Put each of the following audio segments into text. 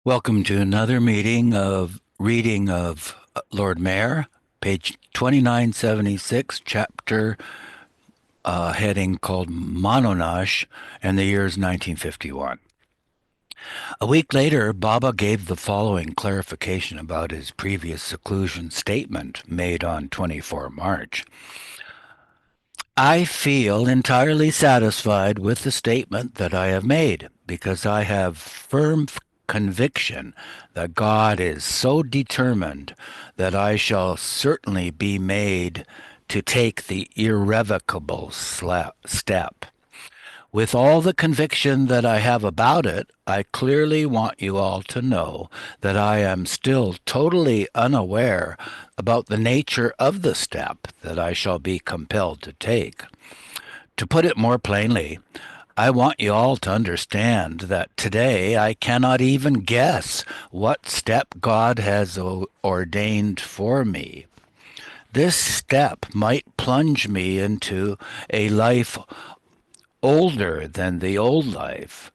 Welcome to another meeting of reading of Lord Mayor, page 2976, chapter heading called Mononash, and the year is 1951. A week later, Baba gave the following clarification about his previous seclusion statement made on 24 March. I feel entirely satisfied with the statement that I have made because I have firm conviction that God is so determined that I shall certainly be made to take the irrevocable step. With all the conviction that I have about it, I clearly want you all to know that I am still totally unaware about the nature of the step that I shall be compelled to take. To put it more plainly, I want you all to understand that today I cannot even guess what step God has ordained for me. This step might plunge me into a life older than the old life,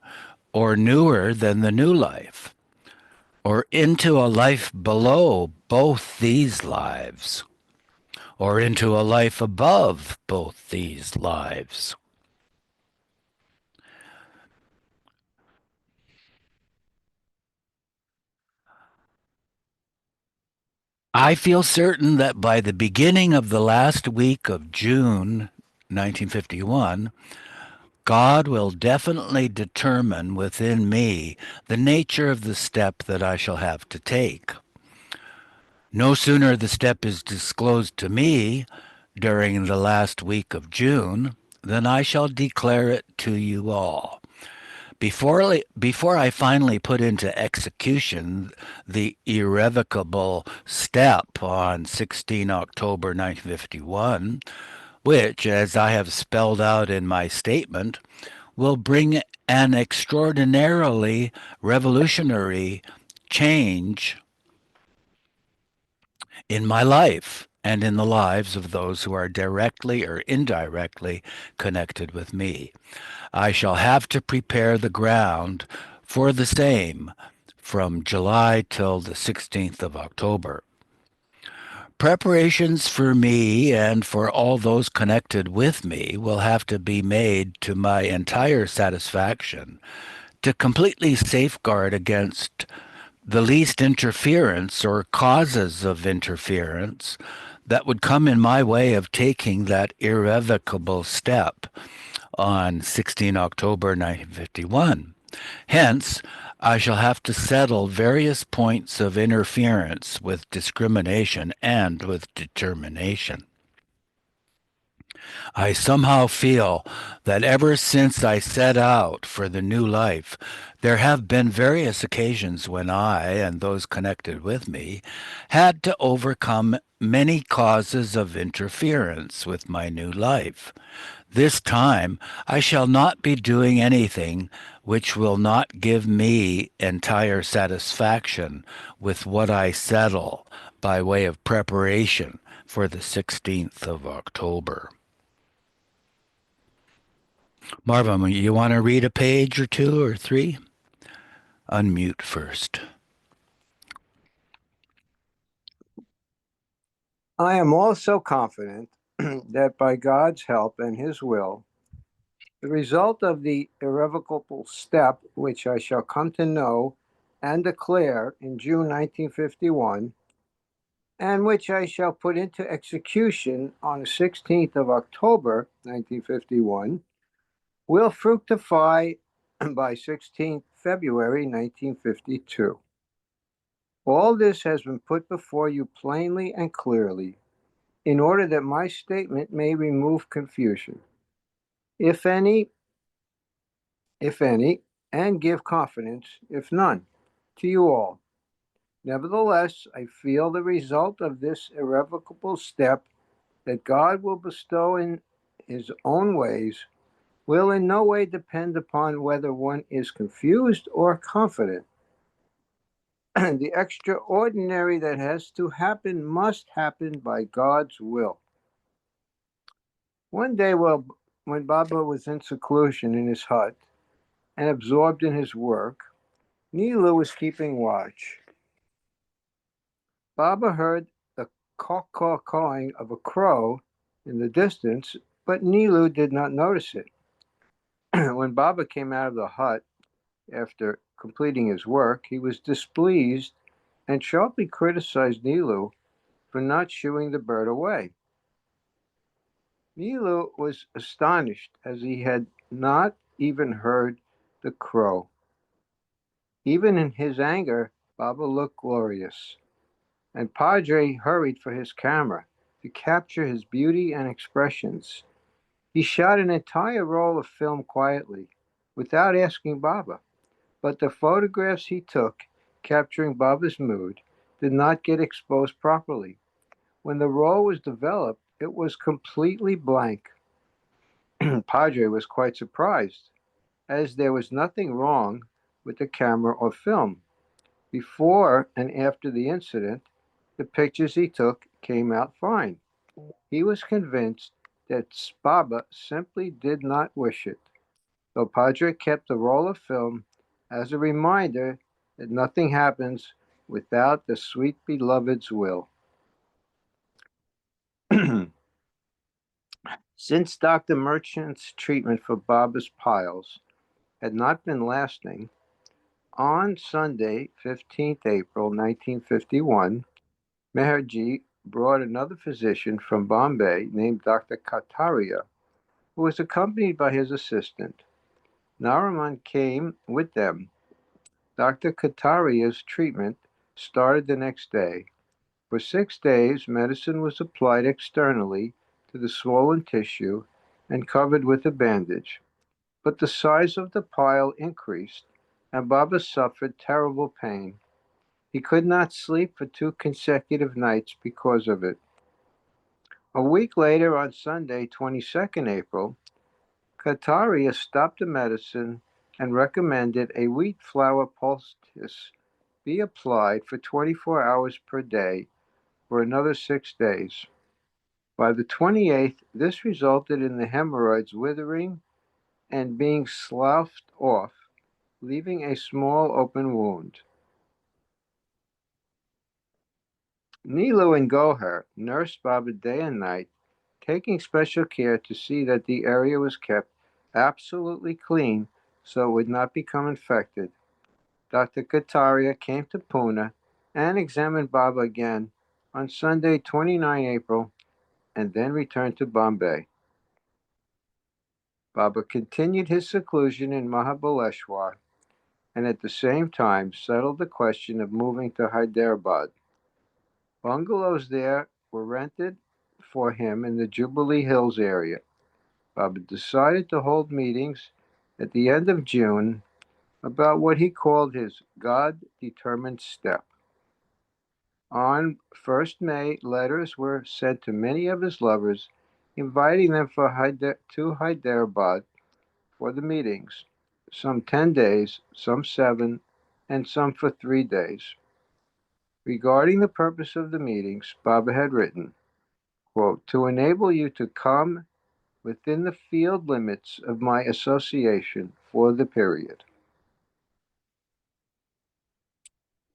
or newer than the new life, or into a life below both these lives, or into a life above both these lives. I feel certain that by the beginning of the last week of June 1951, God will definitely determine within me the nature of the step that I shall have to take. No sooner the step is disclosed to me during the last week of June than I shall declare it to you all. Before I finally put into execution the irrevocable step on 16 October 1951, which, as I have spelled out in my statement, will bring an extraordinarily revolutionary change in my life and in the lives of those who are directly or indirectly connected with me. I shall have to prepare the ground for the same from July till the 16th of October. Preparations for me and for all those connected with me will have to be made to my entire satisfaction to completely safeguard against the least interference or causes of interference that would come in my way of taking that irrevocable step on 16 October 1951. Hence, I shall have to settle various points of interference with discrimination and with determination. I somehow feel that ever since I set out for the new life, there have been various occasions when I and those connected with me had to overcome many causes of interference with my new life. This time I shall not be doing anything which will not give me entire satisfaction with what I settle by way of preparation for the 16th of October. Marva, you want to read a page or two or three? Unmute first. I am also confident that by God's help and His will, the result of the irrevocable step which I shall come to know and declare in June 1951, and which I shall put into execution on the 16th of October 1951, will fructify by 16th February 1952. All this has been put before you plainly and clearly, in order that my statement may remove confusion, if any, if any, and give confidence, if none, to you all. Nevertheless, I feel the result of this irrevocable step that God will bestow in His own ways will in no way depend upon whether one is confused or confident. The extraordinary that has to happen must happen by God's will. One day, when Baba was in seclusion in his hut and absorbed in his work, Neelu was keeping watch. Baba heard the caw-caw-cawing of a crow in the distance, but Neelu did not notice it. When Baba came out of the hut after completing his work, he was displeased and sharply criticized Neelu for not shooing the bird away. Neelu was astonished as he had not even heard the crow. Even in his anger, Baba looked glorious, and Padre hurried for his camera to capture his beauty and expressions. He shot an entire roll of film quietly, without asking Baba, but the photographs he took, capturing Baba's mood, did not get exposed properly. When the roll was developed, it was completely blank. Padre was quite surprised, as there was nothing wrong with the camera or film. Before and after the incident, the pictures he took came out fine. He was convinced that Baba simply did not wish it, though Padre kept the roll of film as a reminder that nothing happens without the sweet beloved's will. Since Dr. Merchant's treatment for Baba's piles had not been lasting, on Sunday, 15th April 1951, Meherji brought another physician from Bombay named Dr. Kataria, who was accompanied by his assistant. Nariman came with them. Dr. Kataria's treatment started the next day. For 6 days, medicine was applied externally to the swollen tissue and covered with a bandage. But the size of the pile increased, and Baba suffered terrible pain. He could not sleep for 2 consecutive nights because of it. A week later, on Sunday, 22nd April, Kataria stopped the medicine and recommended a wheat flour poultice be applied for 24 hours per day for another 6 days. By the 28th, this resulted in the hemorrhoids withering and being sloughed off, leaving a small open wound. Neelu and Gohar nursed Baba day and night, taking special care to see that the area was kept absolutely clean so it would not become infected. Dr. Kataria came to Pune and examined Baba again on Sunday, 29 April, and then returned to Bombay. Baba continued his seclusion in Mahabaleshwar and at the same time settled the question of moving to Hyderabad. Bungalows there were rented for him in the Jubilee Hills area. Baba decided to hold meetings at the end of June about what he called his God-determined step. On 1st May, letters were sent to many of his lovers, inviting them to Hyderabad for the meetings, some 10 days, some 7, and some for 3 days. Regarding the purpose of the meetings, Baba had written, quote, to enable you to come within the field limits of my association for the period.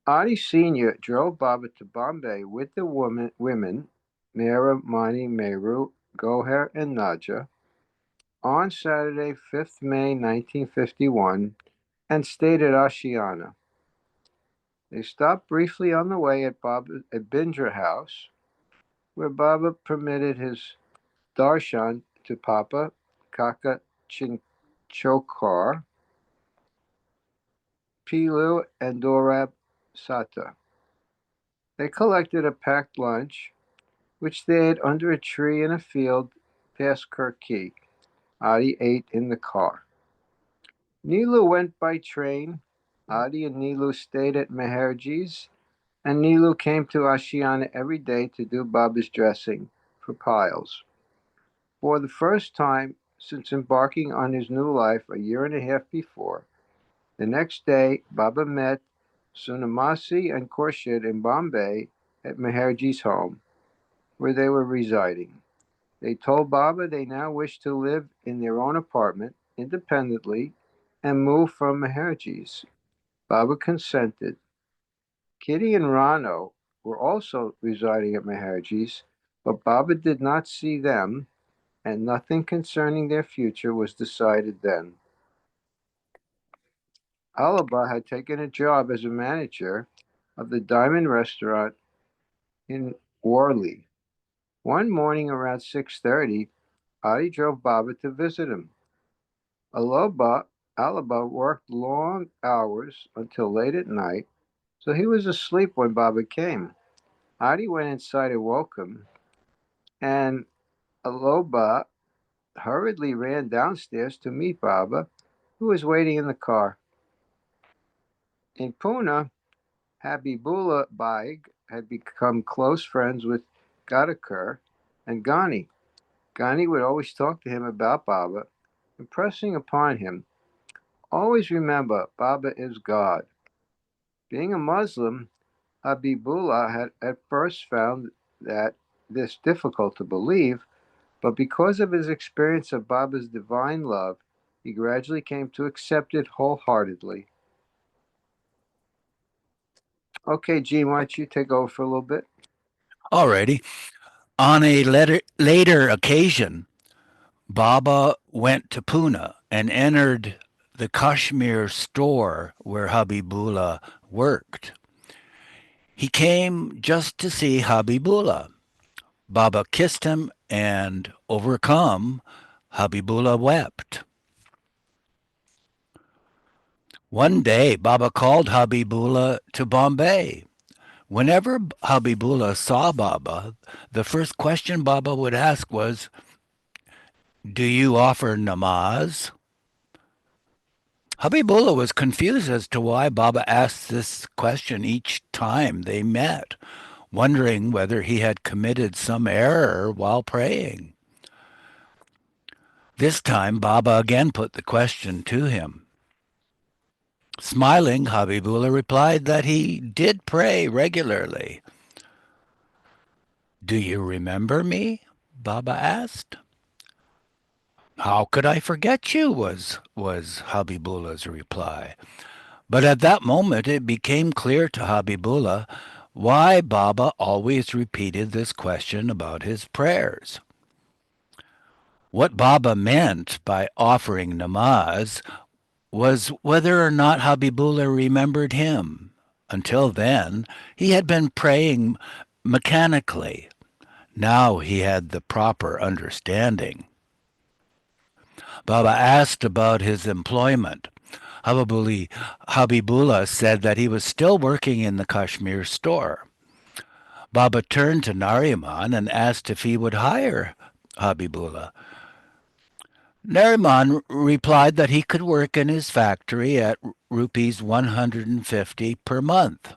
Adi Sr. drove Baba to Bombay with the women, Mera, Mani, Meru, Gohar, and Naja, on Saturday, 5th May 1951, and stayed at Ashiana. They stopped briefly on the way at Bindra House, where Baba permitted his darshan to Papa, Kaka Chinchokar, Pilu, and Dorab Sata. They collected a packed lunch, which they ate under a tree in a field past Kirki. Adi ate in the car. Neelu went by train. Adi and Neelu stayed at Meherji's, and Neelu came to Ashiana every day to do Baba's dressing for piles. For the first time since embarking on his new life a year and a half before, the next day Baba met Sunamasi and Khurshid in Bombay at Meherji's home, where they were residing. They told Baba they now wished to live in their own apartment independently and move from Meherji's. Baba consented. Kitty and Rano were also residing at Meherji's, but Baba did not see them, and nothing concerning their future was decided then. Alaba had taken a job as a manager of the Diamond Restaurant in Worli. One morning around 6:30, Adi drove Baba to visit him. Alaba, Alaba worked long hours until late at night, so he was asleep when Baba came. Adi went inside and woke him, and Alaba hurriedly ran downstairs to meet Baba, who was waiting in the car. In Pune, Habibullah Baig had become close friends with Gadekar and Ghani. Ghani would always talk to him about Baba, impressing upon him, always remember, Baba is God. Being a Muslim, Habibullah had at first found that this difficult to believe, but because of his experience of Baba's divine love, he gradually came to accept it wholeheartedly. Okay, Gene, why don't you take over for a little bit? Alrighty. On a later occasion, Baba went to Pune and entered the Kashmir store where Habibullah worked. He came just to see Habibullah. Baba kissed him and, overcome, Habibullah wept. One day, Baba called Habibullah to Bombay. Whenever Habibullah saw Baba, the first question Baba would ask was, "Do you offer namaz?" Habibullah was confused as to why Baba asked this question each time they met, wondering whether he had committed some error while praying. This time, Baba again put the question to him. Smiling, Habibullah replied that he did pray regularly. "Do you remember me?" Baba asked. "How could I forget you?" was Habibullah's reply. But at that moment it became clear to Habibullah why Baba always repeated this question about his prayers. What Baba meant by offering namaz was whether or not Habibullah remembered him. Until then, he had been praying mechanically. Now he had the proper understanding. Baba asked about his employment. Habibullah said that he was still working in the Kashmir store. Baba turned to Nariman and asked if he would hire Habibullah. Nariman replied that he could work in his factory at rupees 150 per month.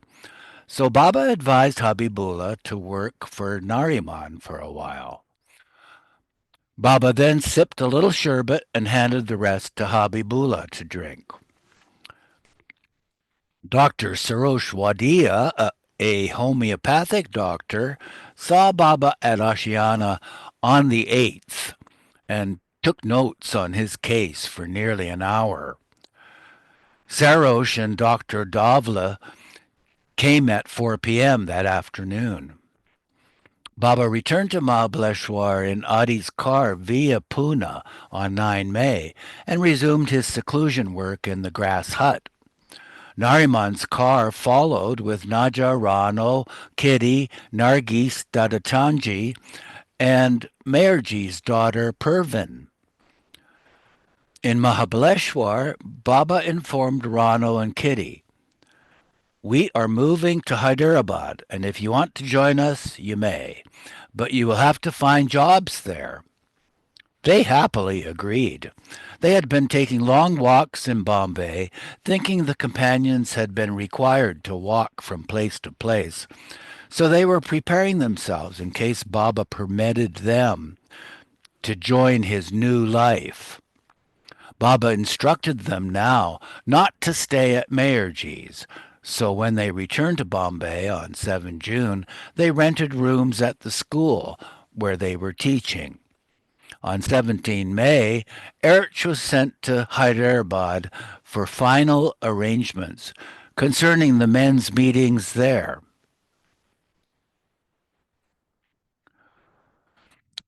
So Baba advised Habibullah to work for Nariman for a while. Baba then sipped a little sherbet and handed the rest to Habibullah to drink. Dr. Sarosh Wadia, a homeopathic doctor, saw Baba at Ashiana on the 8th and took notes on his case for nearly an hour. Sarosh and Dr. Davla came at 4 p.m. that afternoon. Baba returned to Mahabaleshwar in Adi's car via Pune on 9 May and resumed his seclusion work in the grass hut. Nariman's car followed with Naja, Rano, Kitty, Nargis, Dadatanji, and Meherji's daughter Pervin. In Mahabaleshwar, Baba informed Rano and Kitty, "We are moving to Hyderabad, and if you want to join us, you may, but you will have to find jobs there." They happily agreed. They had been taking long walks in Bombay, thinking the companions had been required to walk from place to place, so they were preparing themselves in case Baba permitted them to join his new life. Baba instructed them now not to stay at Meherji's, so when they returned to Bombay on 7 June, they rented rooms at the school where they were teaching. On 17 May, Erch was sent to Hyderabad for final arrangements, concerning the men's meetings there.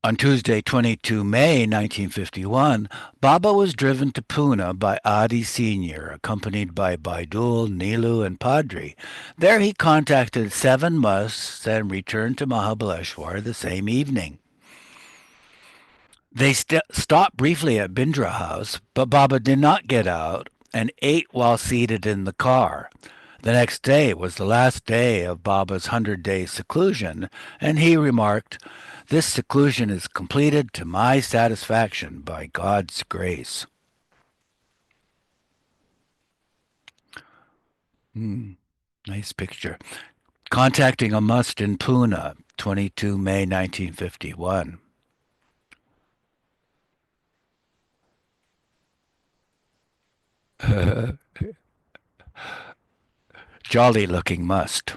On Tuesday, 22 May 1951, Baba was driven to Pune by Adi Sr., accompanied by Baidul, Nilu, and Padri. There he contacted 7 musts and returned to Mahabaleshwar the same evening. They stopped briefly at Bindra House, but Baba did not get out and ate while seated in the car. The next day was the last day of Baba's 100-day seclusion, and he remarked, "This seclusion is completed to my satisfaction by God's grace." Nice picture. Contacting a must in Pune, 22 May 1951. Jolly looking must.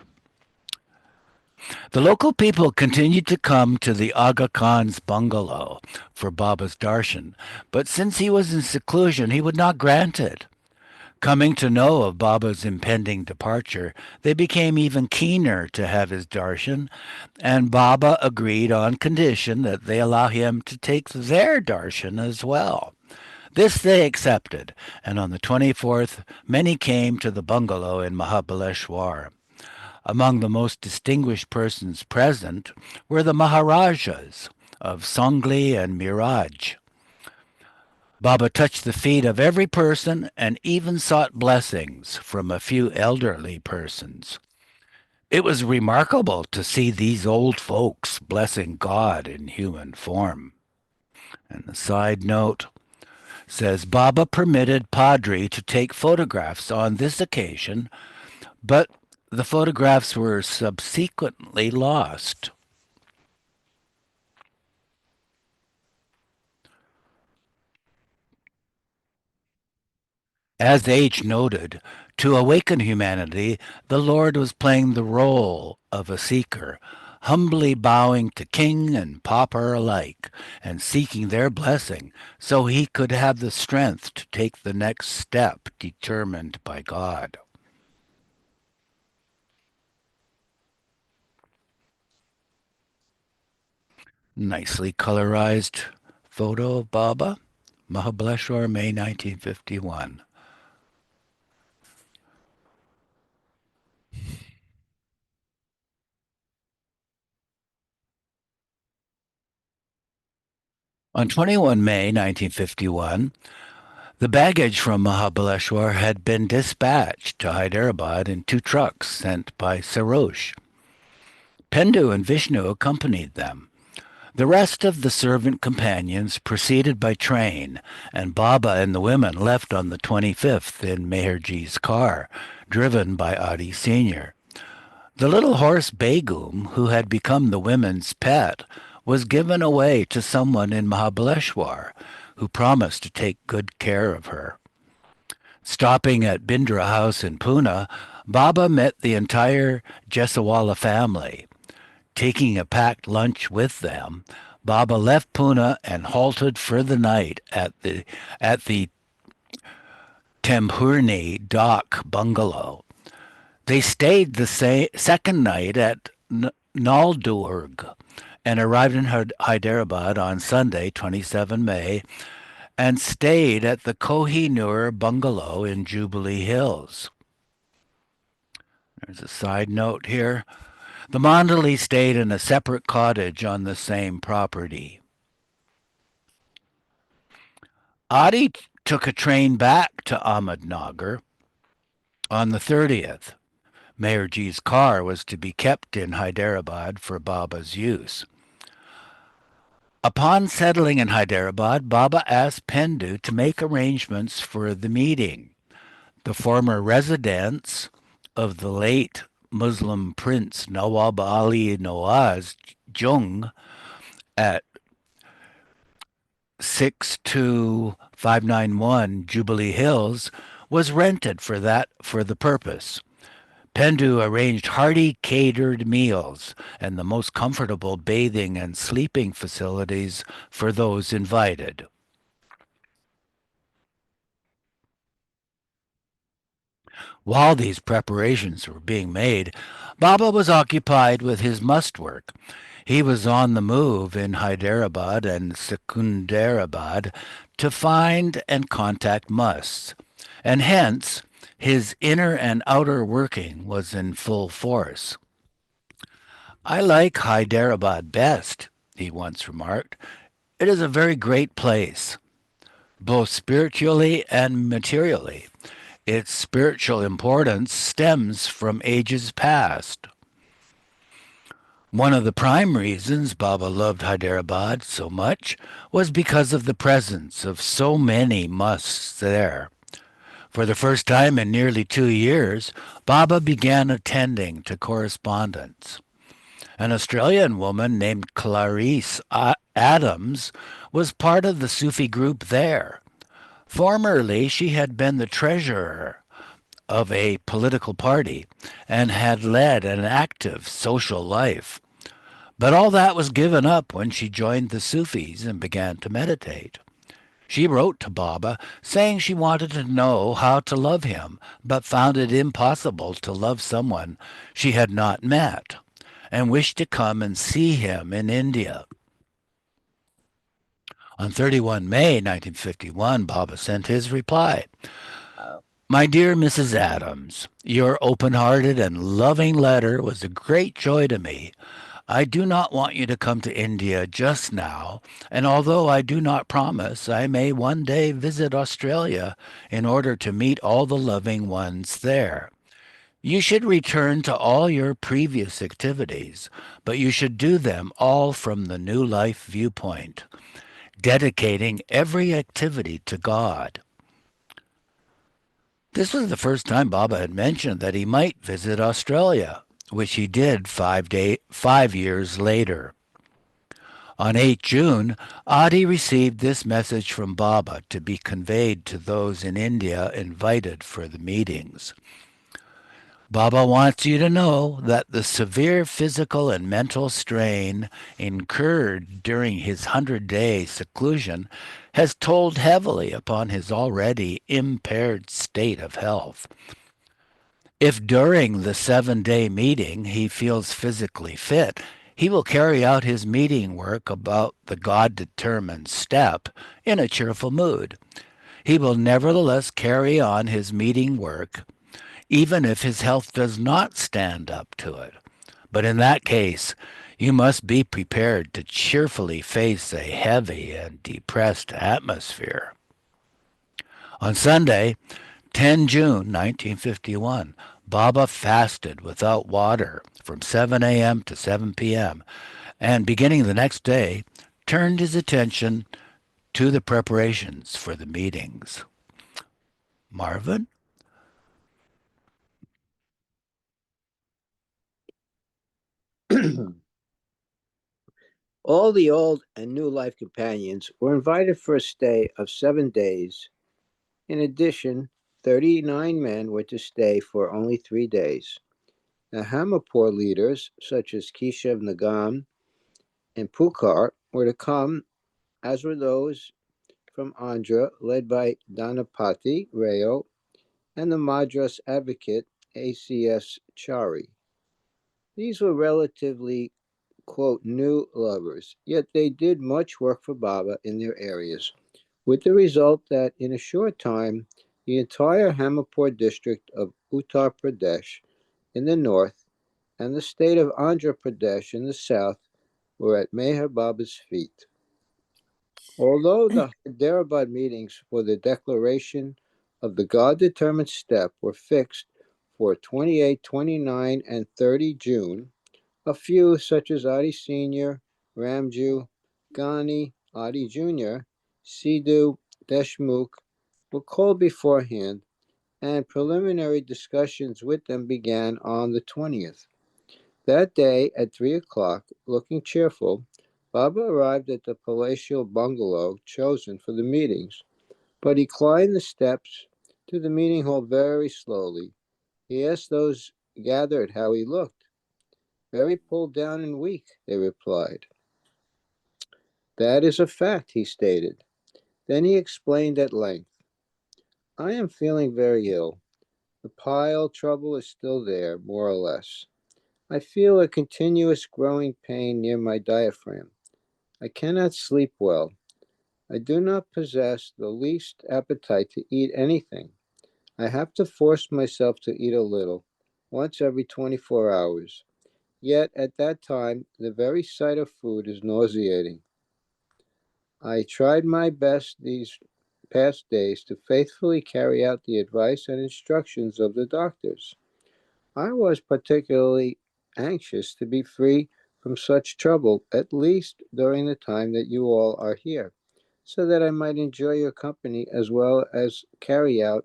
The local people continued to come to the Aga Khan's bungalow for Baba's darshan, but since he was in seclusion, he would not grant it. Coming to know of Baba's impending departure, they became even keener to have his darshan, and Baba agreed on condition that they allow him to take their darshan as well. This they accepted, and on the 24th, many came to the bungalow in Mahabaleshwar. Among the most distinguished persons present were the Maharajas of Sangli and Miraj. Baba touched the feet of every person and even sought blessings from a few elderly persons. It was remarkable to see these old folks blessing God in human form. And the side note says Baba permitted Padri to take photographs on this occasion, but the photographs were subsequently lost. As H. noted, to awaken humanity, the Lord was playing the role of a seeker, humbly bowing to king and pauper alike, and seeking their blessing so he could have the strength to take the next step determined by God. Nicely colorized photo of Baba, Mahabaleshwar, May 1951. On 21 May 1951, the baggage from Mahabaleshwar had been dispatched to Hyderabad in 2 trucks sent by Sarosh. Pendu and Vishnu accompanied them. The rest of the servant companions proceeded by train, and Baba and the women left on the 25th in Meherji's car, driven by Adi Sr. The little horse Begum, who had become the women's pet, was given away to someone in Mahabaleshwar, who promised to take good care of her. Stopping at Bindra House in Pune, Baba met the entire Jesawala family. Taking a packed lunch with them, Baba left Pune and halted for the night at the Tempurni Dock bungalow. They stayed the second night at Naldurg and arrived in Hyderabad on Sunday, 27 May, and stayed at the Kohinoor bungalow in Jubilee Hills. There's a side note here. The Mandali stayed in a separate cottage on the same property. Adi took a train back to Ahmednagar on the 30th. Meherji's car was to be kept in Hyderabad for Baba's use. Upon settling in Hyderabad, Baba asked Pendu to make arrangements for the meeting. The former residence of the late Muslim prince Nawab Ali Nawaz Jung at 62591 Jubilee Hills was rented for the purpose. Pendu arranged hearty catered meals and the most comfortable bathing and sleeping facilities for those invited. While these preparations were being made, Baba was occupied with his must work. He was on the move in Hyderabad and Secunderabad to find and contact musts, and hence his inner and outer working was in full force. I like Hyderabad best, he once remarked. It is a very great place, both spiritually and materially. Its spiritual importance stems from ages past. One of the prime reasons Baba loved Hyderabad so much was because of the presence of so many musts there. For the first time in nearly 2 years, Baba began attending to correspondence. An Australian woman named Clarice Adams was part of the Sufi group there. Formerly, she had been the treasurer of a political party and had led an active social life. But all that was given up when she joined the Sufis and began to meditate. She wrote to Baba saying she wanted to know how to love him, but found it impossible to love someone she had not met, and wished to come and see him in India. On 31 May 1951, Baba sent his reply. My dear Mrs. Adams, your open-hearted and loving letter was a great joy to me. I do not want you to come to India just now, and although I do not promise, I may one day visit Australia in order to meet all the loving ones there. You should return to all your previous activities, but you should do them all from the new life viewpoint, dedicating every activity to God. This was the first time Baba had mentioned that he might visit Australia, which he did 5 years later. On 8 June, Adi received this message from Baba to be conveyed to those in India invited for the meetings. Baba wants you to know that the severe physical and mental strain incurred during his 100-day seclusion has told heavily upon his already impaired state of health. If during the 7-day meeting he feels physically fit, he will carry out his meeting work about the God-determined step in a cheerful mood. He will nevertheless carry on his meeting work even if his health does not stand up to it. But in that case, you must be prepared to cheerfully face a heavy and depressed atmosphere. On Sunday, 10 June 1951, Baba fasted without water from 7 a.m. to 7 p.m. and beginning the next day, turned his attention to the preparations for the meetings. Marvin? All the old and new life companions were invited for a stay of 7 days. In addition, 39 men were to stay for only 3 days. The Hamapur leaders, such as Keshav Nagam and Pukar, were to come, as were those from Andhra, led by Dhanapati Rao and the Madras advocate A.C.S. Chari. These were relatively, quote, new lovers, yet they did much work for Baba in their areas, with the result that in a short time, the entire Hamapur district of Uttar Pradesh in the north and the state of Andhra Pradesh in the south were at Meher Baba's feet. Although the Hyderabad meetings for the declaration of the God-determined step were fixed for 28, 29, and 30 June, a few, such as Adi Sr., Ramju, Ghani, Adi Jr., Sidhu, Deshmukh, were called beforehand, and preliminary discussions with them began on the 20th. That day, at 3 o'clock, looking cheerful, Baba arrived at the palatial bungalow chosen for the meetings, but he climbed the steps to the meeting hall very slowly. He asked those gathered how he looked. Very pulled down and weak, they replied. That is a fact, he stated. Then he explained at length. I am feeling very ill. The pile trouble is still there, more or less. I feel a continuous growing pain near my diaphragm. I cannot sleep well. I do not possess the least appetite to eat anything. I have to force myself to eat a little, once every 24 hours. Yet at that time, the very sight of food is nauseating. I tried my best these past days to faithfully carry out the advice and instructions of the doctors. I was particularly anxious to be free from such trouble, at least during the time that you all are here, so that I might enjoy your company as well as carry out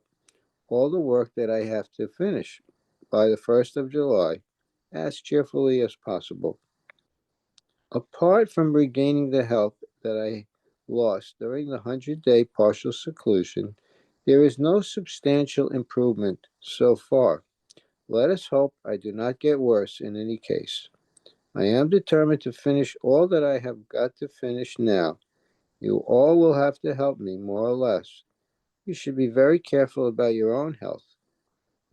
all the work that I have to finish by the 1st of July as cheerfully as possible. Apart from regaining the health that I lost during the 100-day partial seclusion, there is no substantial improvement so far. Let us hope I do not get worse in any case. I am determined to finish all that I have got to finish now. You all will have to help me, more or less. You should be very careful about your own health.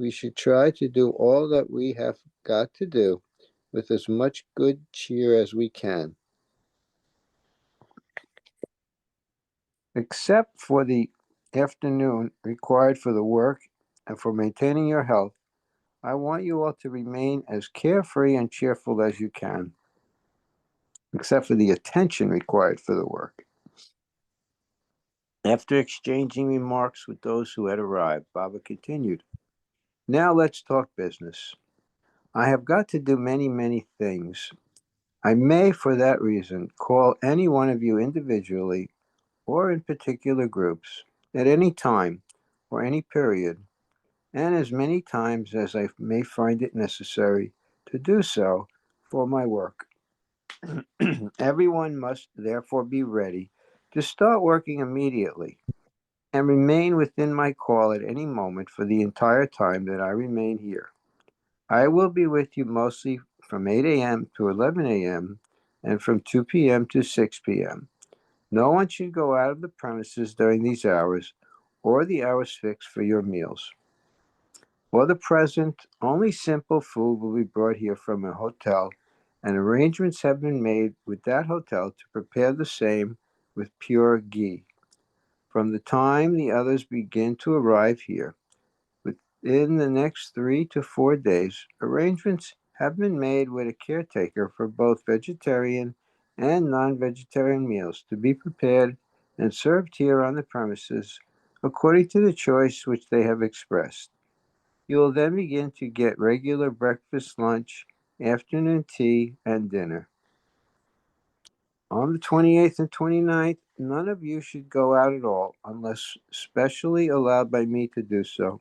We should try to do all that we have got to do with as much good cheer as we can. Except for the afternoon required for the work and for maintaining your health, I want you all to remain as carefree and cheerful as you can, except for the attention required for the work. After exchanging remarks with those who had arrived, Baba continued, "Now let's talk business. I have got to do many, many things. I may, for that reason, call any one of you individually or in particular groups at any time or any period, and as many times as I may find it necessary to do so for my work. Everyone must therefore be ready to start working immediately and remain within my call at any moment for the entire time that I remain here. I will be with you mostly from 8 a.m. to 11 a.m. and from 2 p.m. to 6 p.m. No one should go out of the premises during these hours or the hours fixed for your meals. For the present, only simple food will be brought here from a hotel, and arrangements have been made with that hotel to prepare the same with pure ghee. From the time the others begin to arrive here, within the next 3 to 4 days, arrangements have been made with a caretaker for both vegetarian and non-vegetarian meals to be prepared and served here on the premises according to the choice which they have expressed. You will then begin to get regular breakfast, lunch, afternoon tea, and dinner. On the 28th and 29th, none of you should go out at all unless specially allowed by me to do so.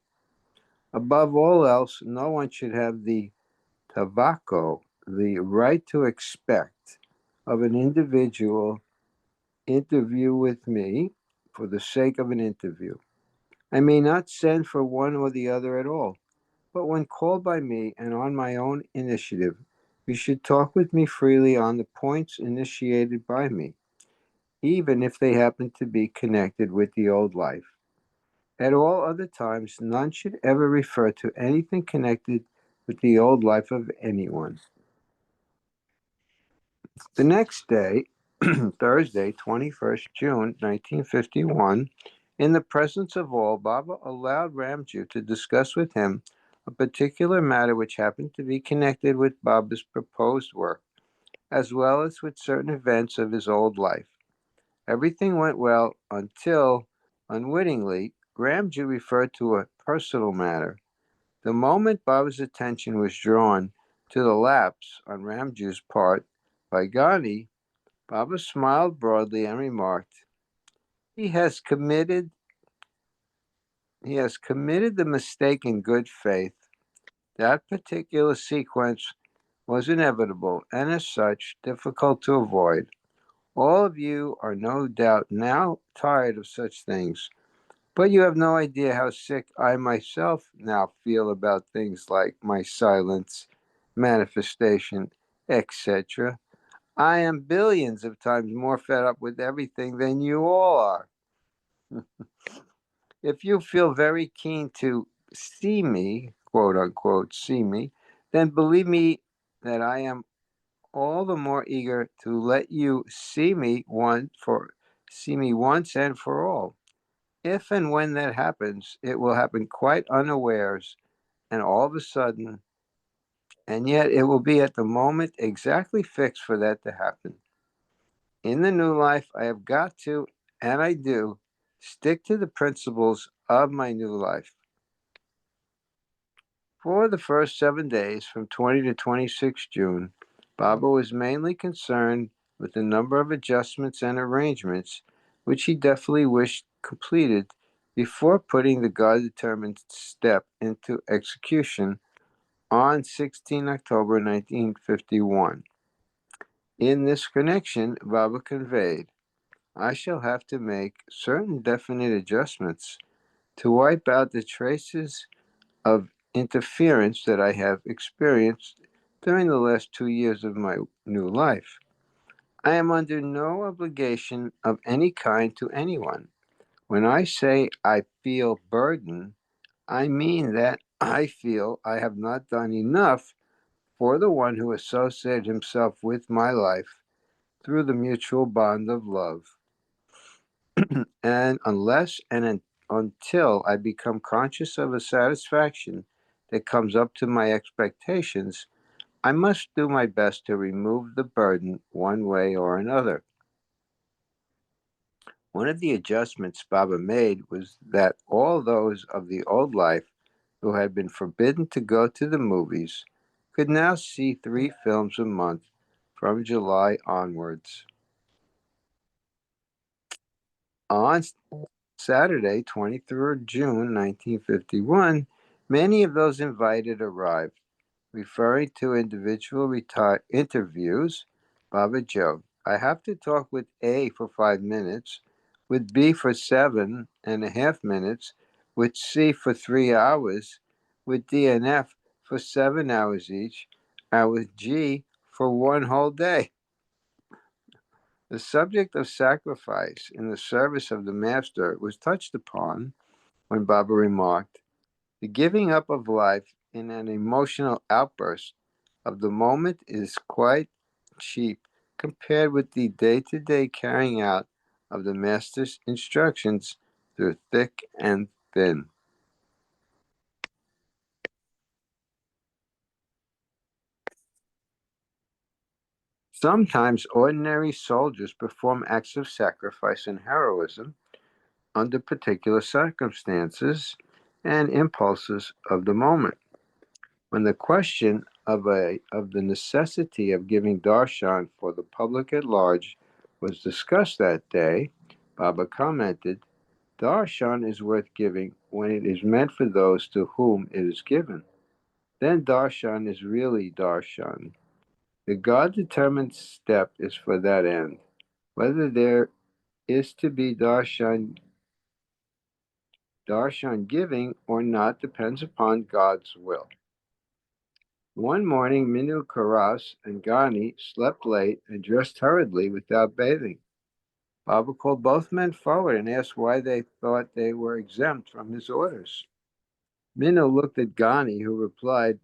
Above all else, no one should have the tobacco, the right to expect of an individual interview with me for the sake of an interview. I may not send for one or the other at all, but when called by me and on my own initiative, you should talk with me freely on the points initiated by me, even if they happen to be connected with the old life. At all other times, none should ever refer to anything connected with the old life of anyone. The next day, Thursday, 21st June 1951, in the presence of all, Baba allowed Ramju to discuss with him a particular matter which happened to be connected with Baba's proposed work, as well as with certain events of his old life. Everything went well until, unwittingly, Ramju referred to a personal matter. The moment Baba's attention was drawn to the lapse on Ramju's part by Gandhi, Baba smiled broadly and remarked, He has committed the mistake in good faith. That particular sequence was inevitable and as such difficult to avoid. All of you are no doubt now tired of such things, but you have no idea how sick I myself now feel about things like my silence, manifestation, etc. I am billions of times more fed up with everything than you all are. If you feel very keen to see me, quote unquote, see me, then believe me that I am all the more eager to let you see me once and for all. If and when that happens, it will happen quite unawares and all of a sudden, and yet it will be at the moment exactly fixed for that to happen. In the new life, I have got to, and I do, stick to the principles of my new life. For the first 7 days, from 20 to 26 June, Baba was mainly concerned with the number of adjustments and arrangements which he definitely wished completed before putting the God determined step into execution on 16 October 1951. In this connection, Baba conveyed, I shall have to make certain definite adjustments to wipe out the traces of interference that I have experienced during the last 2 years of my new life. I am under no obligation of any kind to anyone. When I say I feel burdened, I mean that I feel I have not done enough for the one who associated himself with my life through the mutual bond of love. And unless and until I become conscious of a satisfaction that comes up to my expectations, I must do my best to remove the burden one way or another. One of the adjustments Baba made was that all those of the old life who had been forbidden to go to the movies could now see 3 films a month from July onwards. On Saturday, 23rd June 1951, many of those invited arrived. Referring to individual interviews, Baba joked, I have to talk with A for 5 minutes, with B for 7.5 minutes, with C for 3 hours, with D and F for 7 hours each, and with G for one whole day. The subject of sacrifice in the service of the Master was touched upon when Baba remarked, the giving up of life in an emotional outburst of the moment is quite cheap compared with the day-to-day carrying out of the Master's instructions through thick and thin. Sometimes ordinary soldiers perform acts of sacrifice and heroism under particular circumstances and impulses of the moment. When the question of the necessity of giving darshan for the public at large was discussed that day, Baba commented, darshan is worth giving when it is meant for those to whom it is given. Then darshan is really darshan. The God-determined step is for that end. Whether there is to be darshan giving or not depends upon God's will. One morning, Minu Karas and Ghani slept late and dressed hurriedly without bathing. Baba called both men forward and asked why they thought they were exempt from his orders. Minu looked at Ghani, who replied,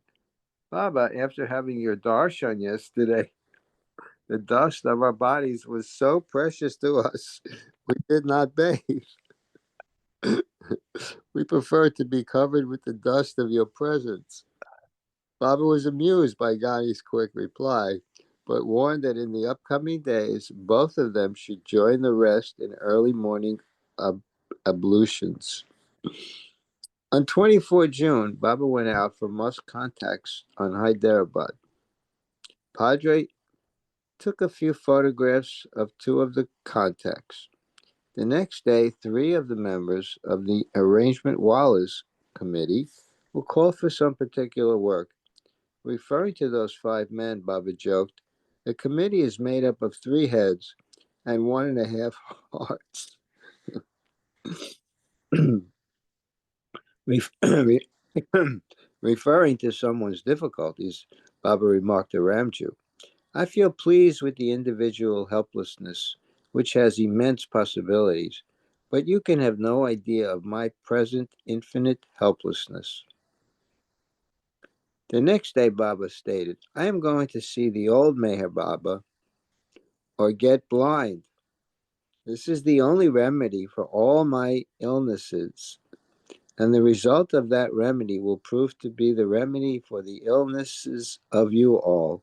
Baba, after having your darshan yesterday, the dust of our bodies was so precious to us, we did not bathe. We prefer to be covered with the dust of your presence. Baba was amused by Ghani's quick reply, but warned that in the upcoming days, both of them should join the rest in early morning ablutions. On 24 June, Baba went out for Musk contacts on Hyderabad. Padre took a few photographs of 2 of the contacts. The next day, 3 of the members of the Arrangement Wallahs Committee were called for some particular work. Referring to those 5 men, Baba joked, the committee is made up of 3 heads and 1.5 hearts. Referring to someone's difficulties, Baba remarked to Ramju, I feel pleased with the individual helplessness, which has immense possibilities, but you can have no idea of my present infinite helplessness. The next day, Baba stated, I am going to see the old Meher Baba or get blind. This is the only remedy for all my illnesses, and the result of that remedy will prove to be the remedy for the illnesses of you all.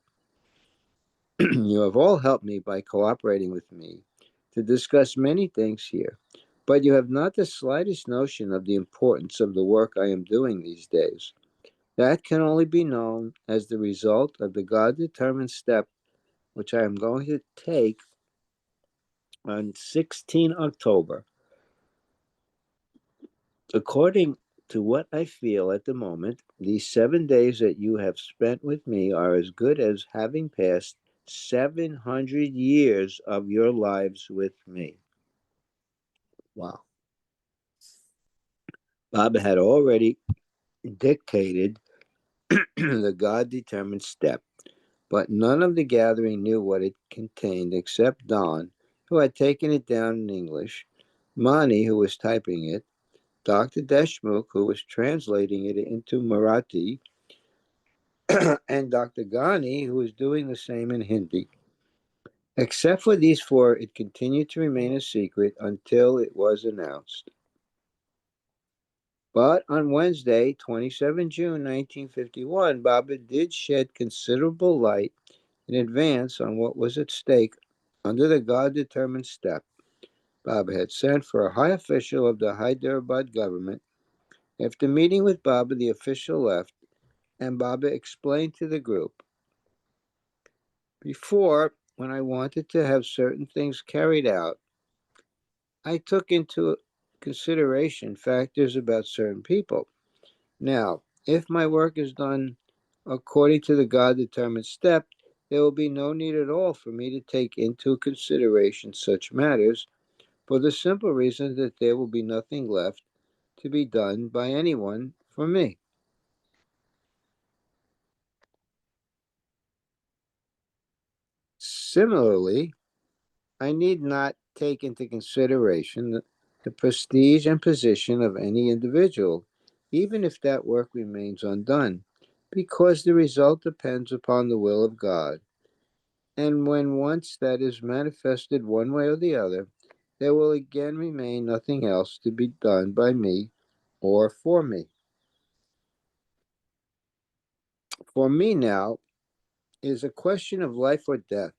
You have all helped me by cooperating with me to discuss many things here, but you have not the slightest notion of the importance of the work I am doing these days. That can only be known as the result of the God-determined step which I am going to take on 16 October. According to what I feel at the moment, these 7 days that you have spent with me are as good as having passed 700 years of your lives with me. Wow. Baba had already dictated the God-determined step, but none of the gathering knew what it contained except Don, who had taken it down in English, Mani, who was typing it, Dr. Deshmukh, who was translating it into Marathi, and Dr. Ghani, who was doing the same in Hindi. Except for these four, it continued to remain a secret until it was announced. But on Wednesday, 27 June 1951, Baba did shed considerable light in advance on what was at stake under the God-determined step. Baba had sent for a high official of the Hyderabad government. After meeting with Baba, the official left, and Baba explained to the group, before, when I wanted to have certain things carried out, I took into consideration factors about certain people. Now, if my work is done according to the God-determined step, there will be no need at all for me to take into consideration such matters, for the simple reason that there will be nothing left to be done by anyone for me. Similarly, I need not take into consideration the prestige and position of any individual, even if that work remains undone, because the result depends upon the will of God. And when once that is manifested one way or the other, there will again remain nothing else to be done by me or for me. For me now is a question of life or death.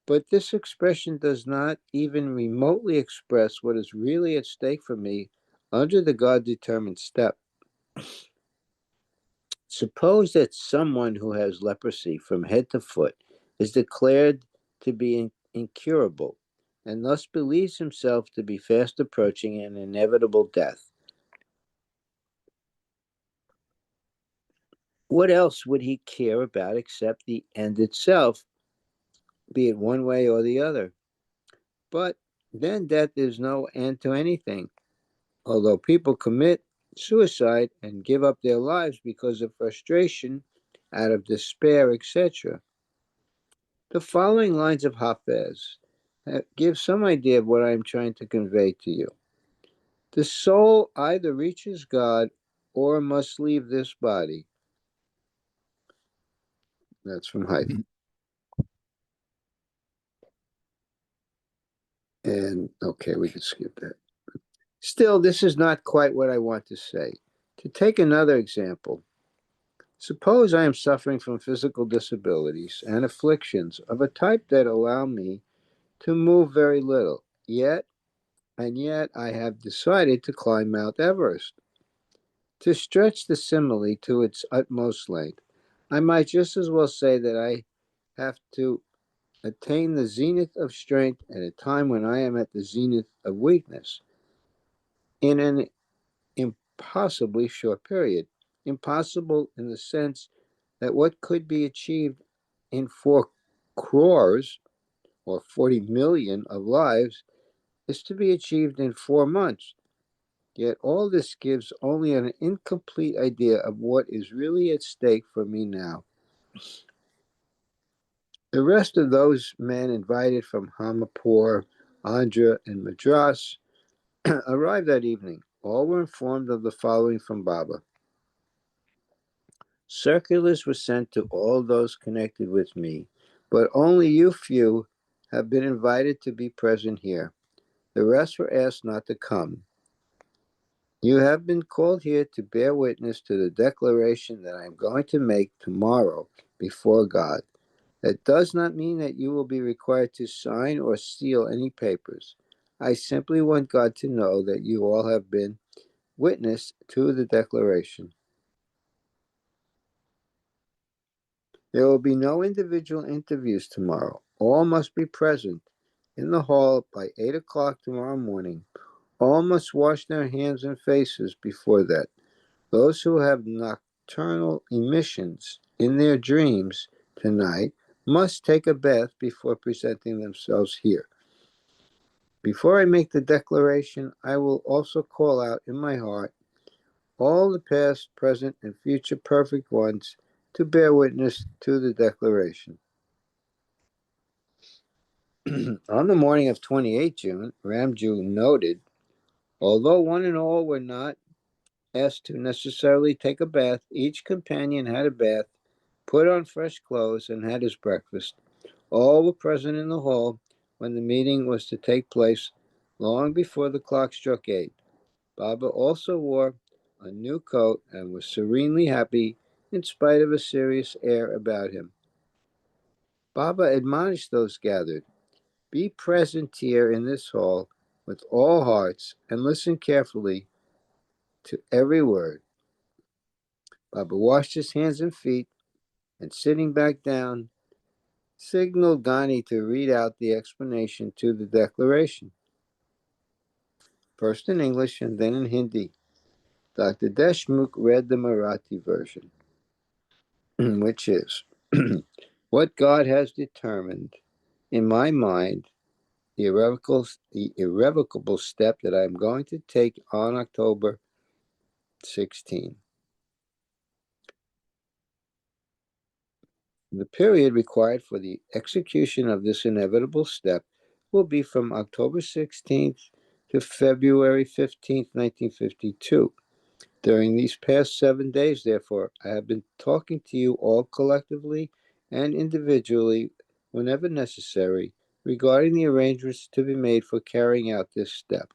But this expression does not even remotely express what is really at stake for me under the God-determined step. Suppose that someone who has leprosy from head to foot is declared to be incurable, and thus believes himself to be fast approaching an inevitable death. What else would he care about except the end itself, be it one way or the other? But then death is no end to anything. Although people commit suicide and give up their lives because of frustration, out of despair, etc. The following lines of Hafez give some idea of what I am trying to convey to you. The soul either reaches God or must leave this body. That's from Haifa. And okay, we can skip that. Still, this is not quite what I want to say. To take another example, suppose I am suffering from physical disabilities and afflictions of a type that allow me to move very little, yet I have decided to climb Mount Everest. To stretch the simile to its utmost length, I might just as well say that I have to attain the zenith of strength at a time when I am at the zenith of weakness in an impossibly short period. Impossible in the sense that what could be achieved in 4 crores or 40 million of lives is to be achieved in 4 months. Yet all this gives only an incomplete idea of what is really at stake for me now. The rest of those men invited from Hamapur Andhra, and Madras arrived that evening. All were informed of the following from Baba. Circulars were sent to all those connected with me, but only you few have been invited to be present here. The rest were asked not to come. You have been called here to bear witness to the declaration that I am going to make tomorrow before God. That does not mean that you will be required to sign or seal any papers. I simply want God to know that you all have been witness to the declaration. There will be no individual interviews tomorrow. All must be present in the hall by 8 o'clock tomorrow morning. All must wash their hands and faces before that. Those who have nocturnal emissions in their dreams tonight must take a bath before presenting themselves here. Before I make the declaration, I will also call out in my heart all the past, present, and future perfect ones to bear witness to the declaration. On the morning of 28 June, Ramju noted, although one and all were not asked to necessarily take a bath, each companion had a bath, put on fresh clothes, and had his breakfast. All were present in the hall when the meeting was to take place long before the clock struck 8. Baba also wore a new coat and was serenely happy in spite of a serious air about him. Baba admonished those gathered, be present here in this hall with all hearts and listen carefully to every word. Baba washed his hands and feet and sitting back down, signaled Ghani to read out the explanation to the declaration, first in English and then in Hindi. Dr. Deshmukh read the Marathi version, which is, what God has determined in my mind, the irrevocable step that I am going to take on October 16. The period required for the execution of this inevitable step will be from October 16th to February 15th, 1952. During these past 7 days, therefore, I have been talking to you all collectively and individually, whenever necessary, regarding the arrangements to be made for carrying out this step.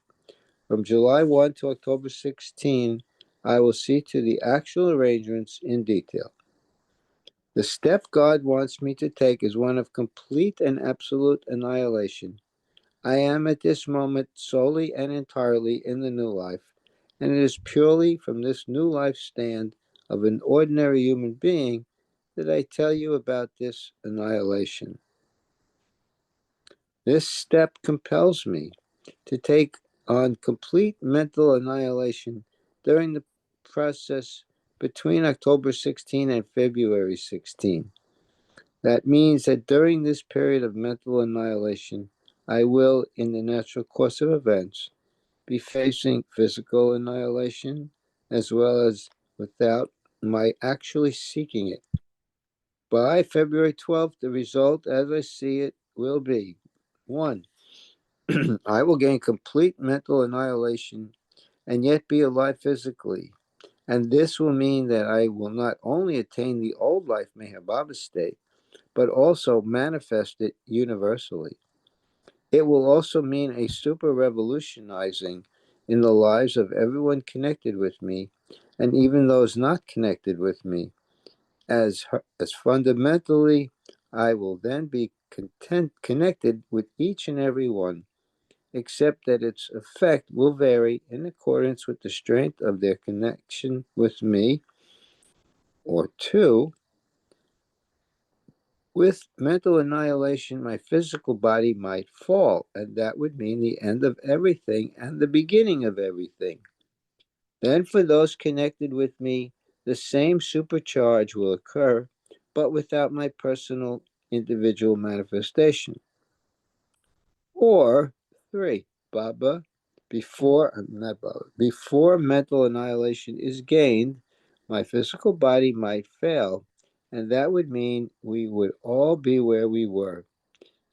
From July 1 to October 16, I will see to the actual arrangements in detail. The step God wants me to take is one of complete and absolute annihilation. I am at this moment solely and entirely in the new life, and it is purely from this new life stand of an ordinary human being that I tell you about this annihilation. This step compels me to take on complete mental annihilation during the process between October 16 and February 16. That means that during this period of mental annihilation, I will, in the natural course of events, be facing physical annihilation as well as without my actually seeking it. By February 12th, the result, as I see it, will be 1. I will gain complete mental annihilation and yet be alive physically. And this will mean that I will not only attain the old life Meher Baba state, but also manifest it universally. It will also mean a super revolutionizing in the lives of everyone connected with me, and even those not connected with me, as fundamentally I will then be connected with each and every one, except that its effect will vary in accordance with the strength of their connection with me, or 2, with mental annihilation, my physical body might fall, and that would mean the end of everything and the beginning of everything. Then, for those connected with me, the same supercharge will occur, but without my personal individual manifestation. Or 3, Baba, before mental annihilation is gained, my physical body might fail, and that would mean we would all be where we were.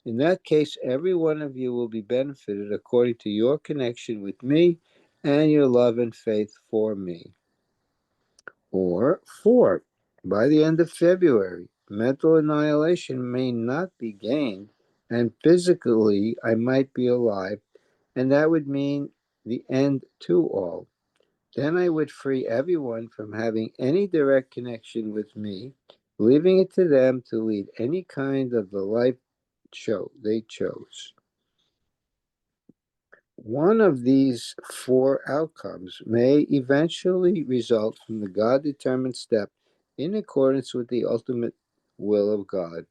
In that case, every one of you will be benefited according to your connection with me and your love and faith for me. Or 4, by the end of February, mental annihilation may not be gained, and physically I might be alive, and that would mean the end to all. Then I would free everyone from having any direct connection with me, leaving it to them to lead any kind of the life they chose. One of these 4 outcomes may eventually result from the God-determined step in accordance with the ultimate will of God.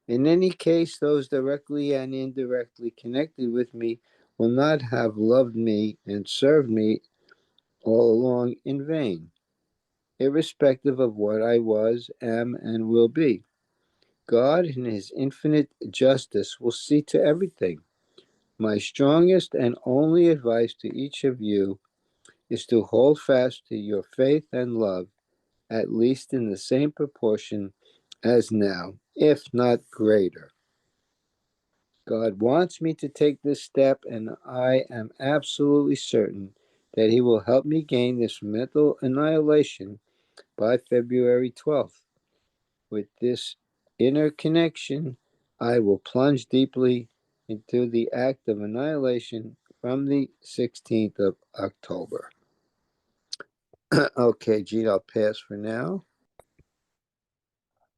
In any case, those directly and indirectly connected with me will not have loved me and served me all along in vain, irrespective of what I was, am, and will be. God, in His infinite justice, will see to everything. My strongest and only advice to each of you is to hold fast to your faith and love, at least in the same proportion as now, if not greater. God wants me to take this step, and I am absolutely certain that He will help me gain this mental annihilation by February 12th. With this inner connection, I will plunge deeply into the act of annihilation from the 16th of October. Okay, Gene, I'll pass for now.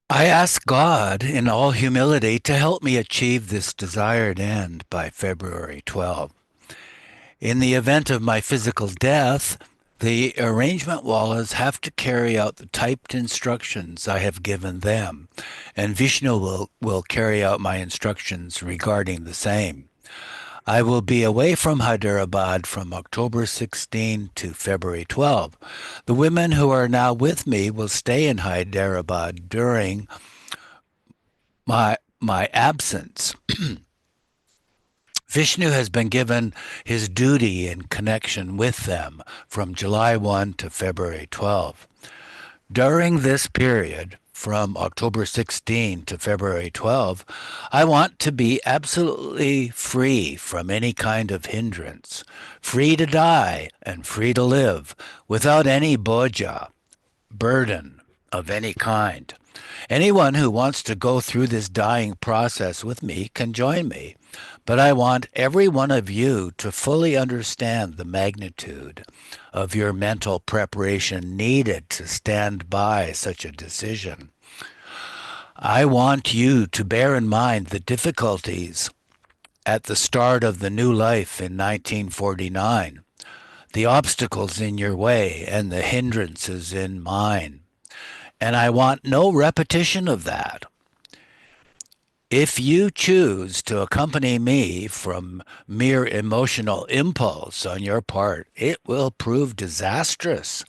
I ask God in all humility to help me achieve this desired end by February 12. In the event of my physical death, the arrangement wallas have to carry out the typed instructions I have given them, and Vishnu will carry out my instructions regarding the same. I will be away from Hyderabad from October 16 to February 12. The women who are now with me will stay in Hyderabad during my absence. Vishnu has been given his duty in connection with them from July 1 to February 12. During this period, from October 16 to February 12, I want to be absolutely free from any kind of hindrance, free to die and free to live without any boja, burden of any kind. Anyone who wants to go through this dying process with me can join me, but I want every one of you to fully understand the magnitude of your mental preparation needed to stand by such a decision. I want you to bear in mind the difficulties at the start of the new life in 1949, the obstacles in your way and the hindrances in mine. And I want no repetition of that. If you choose to accompany me from mere emotional impulse on your part, it will prove disastrous.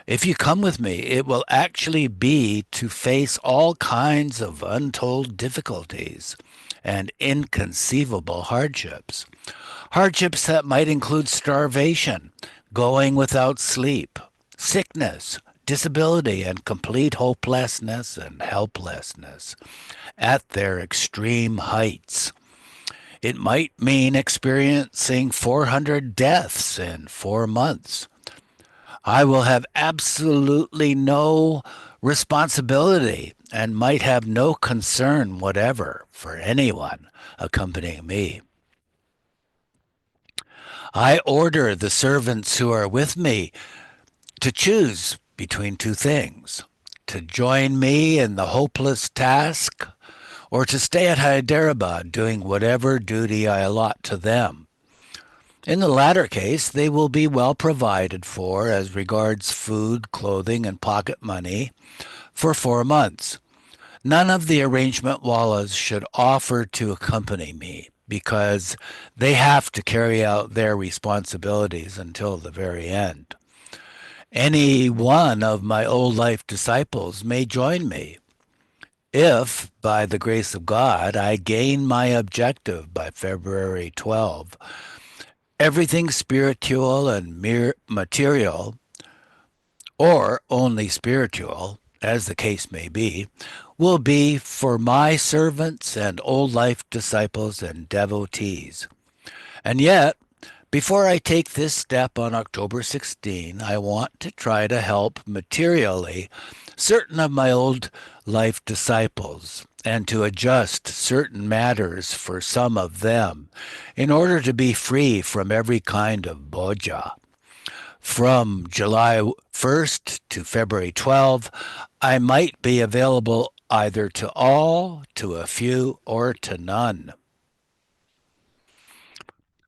If you come with me, it will actually be to face all kinds of untold difficulties and inconceivable hardships. Hardships that might include starvation, going without sleep, sickness, disability, and complete hopelessness and helplessness at their extreme heights. It might mean experiencing 400 deaths in 4 months. I will have absolutely no responsibility and might have no concern whatever for anyone accompanying me. I order the servants who are with me to choose between 2 things: to join me in the hopeless task or to stay at Hyderabad doing whatever duty I allot to them. In the latter case, they will be well provided for as regards food, clothing, and pocket money for 4 months. None of the arrangement wallahs should offer to accompany me because they have to carry out their responsibilities until the very end. Any one of my old life disciples may join me. If, by the grace of God, I gain my objective by February 12, everything spiritual and mere material, or only spiritual, as the case may be, will be for my servants and old life disciples and devotees. And yet, before I take this step on October 16, I want to try to help materially certain of my old life disciples and to adjust certain matters for some of them in order to be free from every kind of boja. From July 1st to February 12, I might be available either to all, to a few, or to none.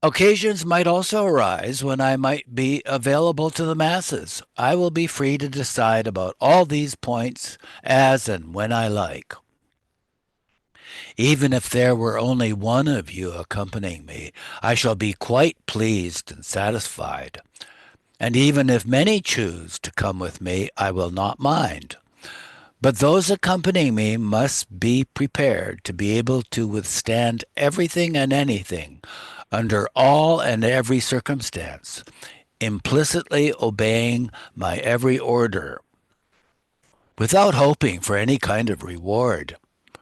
Occasions might also arise when I might be available to the masses. I will be free to decide about all these points as and when I like. Even if there were only one of you accompanying me, I shall be quite pleased and satisfied. And even if many choose to come with me, I will not mind. But those accompanying me must be prepared to be able to withstand everything and anything under all and every circumstance, implicitly obeying my every order, without hoping for any kind of reward,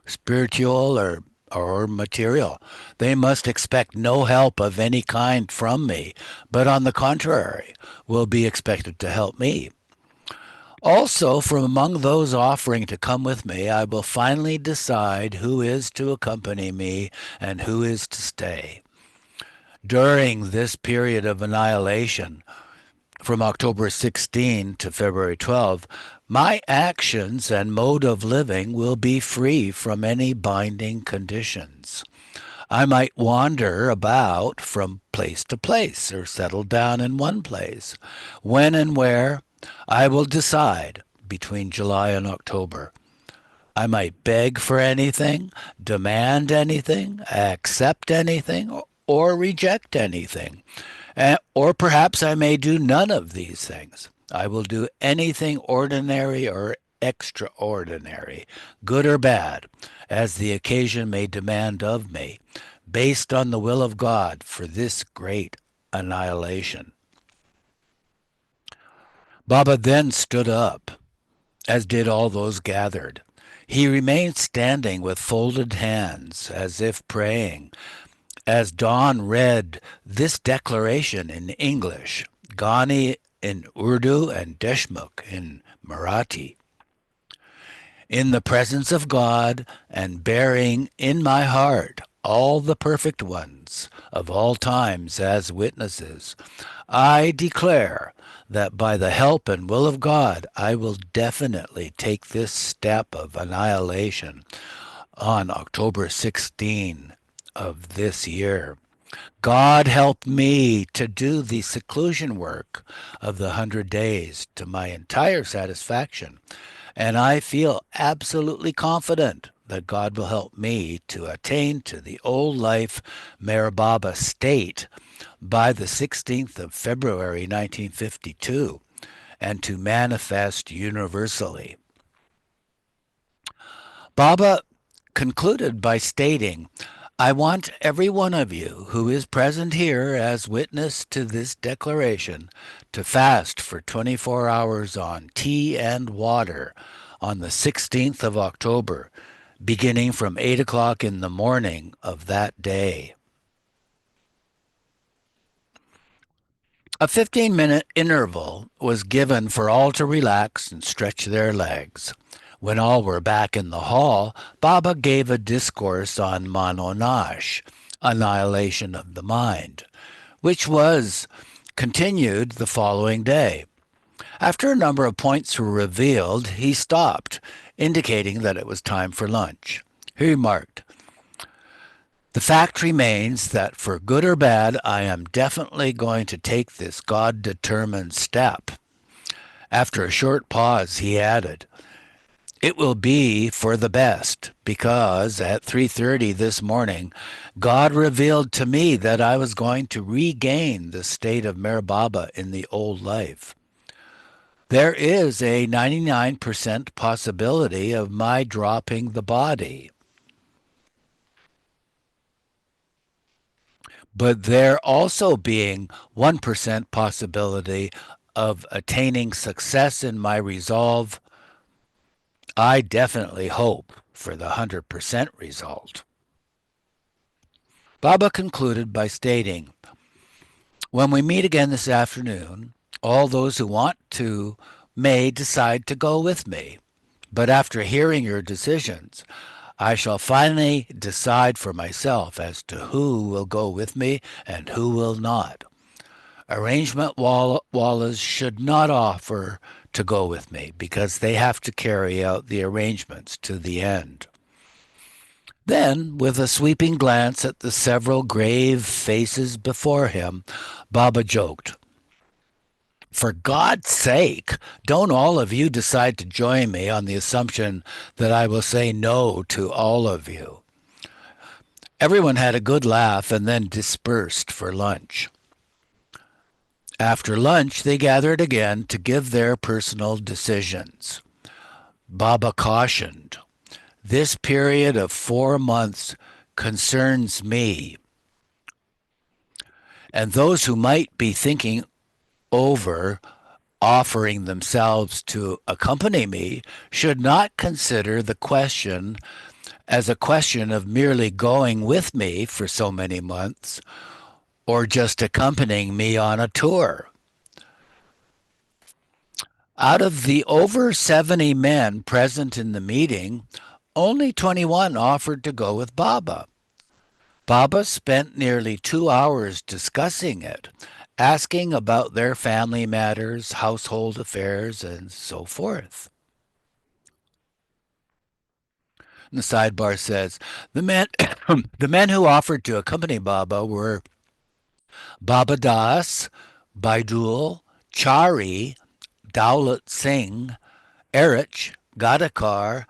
spiritual or material. They must expect no help of any kind from me, but on the contrary, will be expected to help me. Also, from among those offering to come with me, I will finally decide who is to accompany me and who is to stay. During this period of annihilation, from October 16 to February 12, my actions and mode of living will be free from any binding conditions. I might wander about from place to place or settle down in one place. When and where, I will decide between July and October. I might beg for anything, demand anything, accept anything, or reject anything. Or perhaps I may do none of these things. I will do anything ordinary or extraordinary, good or bad, as the occasion may demand of me, based on the will of God for this great annihilation. Baba then stood up, as did all those gathered. He remained standing with folded hands, as if praying, as Don read this declaration in English, Ghani in Urdu, and Deshmukh in Marathi. In the presence of God and bearing in my heart all the perfect ones of all times as witnesses, I declare that by the help and will of God, I will definitely take this step of annihilation on October 16 of this year. God help me to do the seclusion work of the 100 days to my entire satisfaction. And I feel absolutely confident that God will help me to attain to the old life Meher Baba state by the 16th of February 1952 and to manifest universally. Baba concluded by stating, I want every one of you who is present here as witness to this declaration to fast for 24 hours on tea and water on the 16th of October, beginning from 8 o'clock in the morning of that day. A 15-minute interval was given for all to relax and stretch their legs. When all were back in the hall, Baba gave a discourse on Mano Nash, annihilation of the mind, which was continued the following day. After a number of points were revealed, he stopped, indicating that it was time for lunch. He remarked, the fact remains that for good or bad, I am definitely going to take this God-determined step. After a short pause, he added, it will be for the best, because at 3:30 this morning, God revealed to me that I was going to regain the state of Meher Baba in the old life. There is a 99% possibility of my dropping the body. But there also being 1% possibility of attaining success in my resolve, I definitely hope for the 100% result. Baba concluded by stating, when we meet again this afternoon, all those who want to may decide to go with me. But after hearing your decisions, I shall finally decide for myself as to who will go with me and who will not. Arrangement wallahs should not offer to go with me because they have to carry out the arrangements to the end. Then, with a sweeping glance at the several grave faces before him, Baba joked, "For God's sake, don't all of you decide to join me on the assumption that I will say no to all of you." Everyone had a good laugh and then dispersed for lunch. After lunch, they gathered again to give their personal decisions. Baba cautioned, "This period of 4 months concerns me, and those who might be thinking over offering themselves to accompany me should not consider the question as a question of merely going with me for so many months or just accompanying me on a tour. Out of the over 70 men present in the meeting, only 21 offered to go with Baba. Baba spent nearly 2 hours discussing it, asking about their family matters, household affairs, and so forth. And the sidebar says the men, the men who offered to accompany Baba were Baba Das, Baidul, Chari, Daulat Singh, Erich, Gadakar,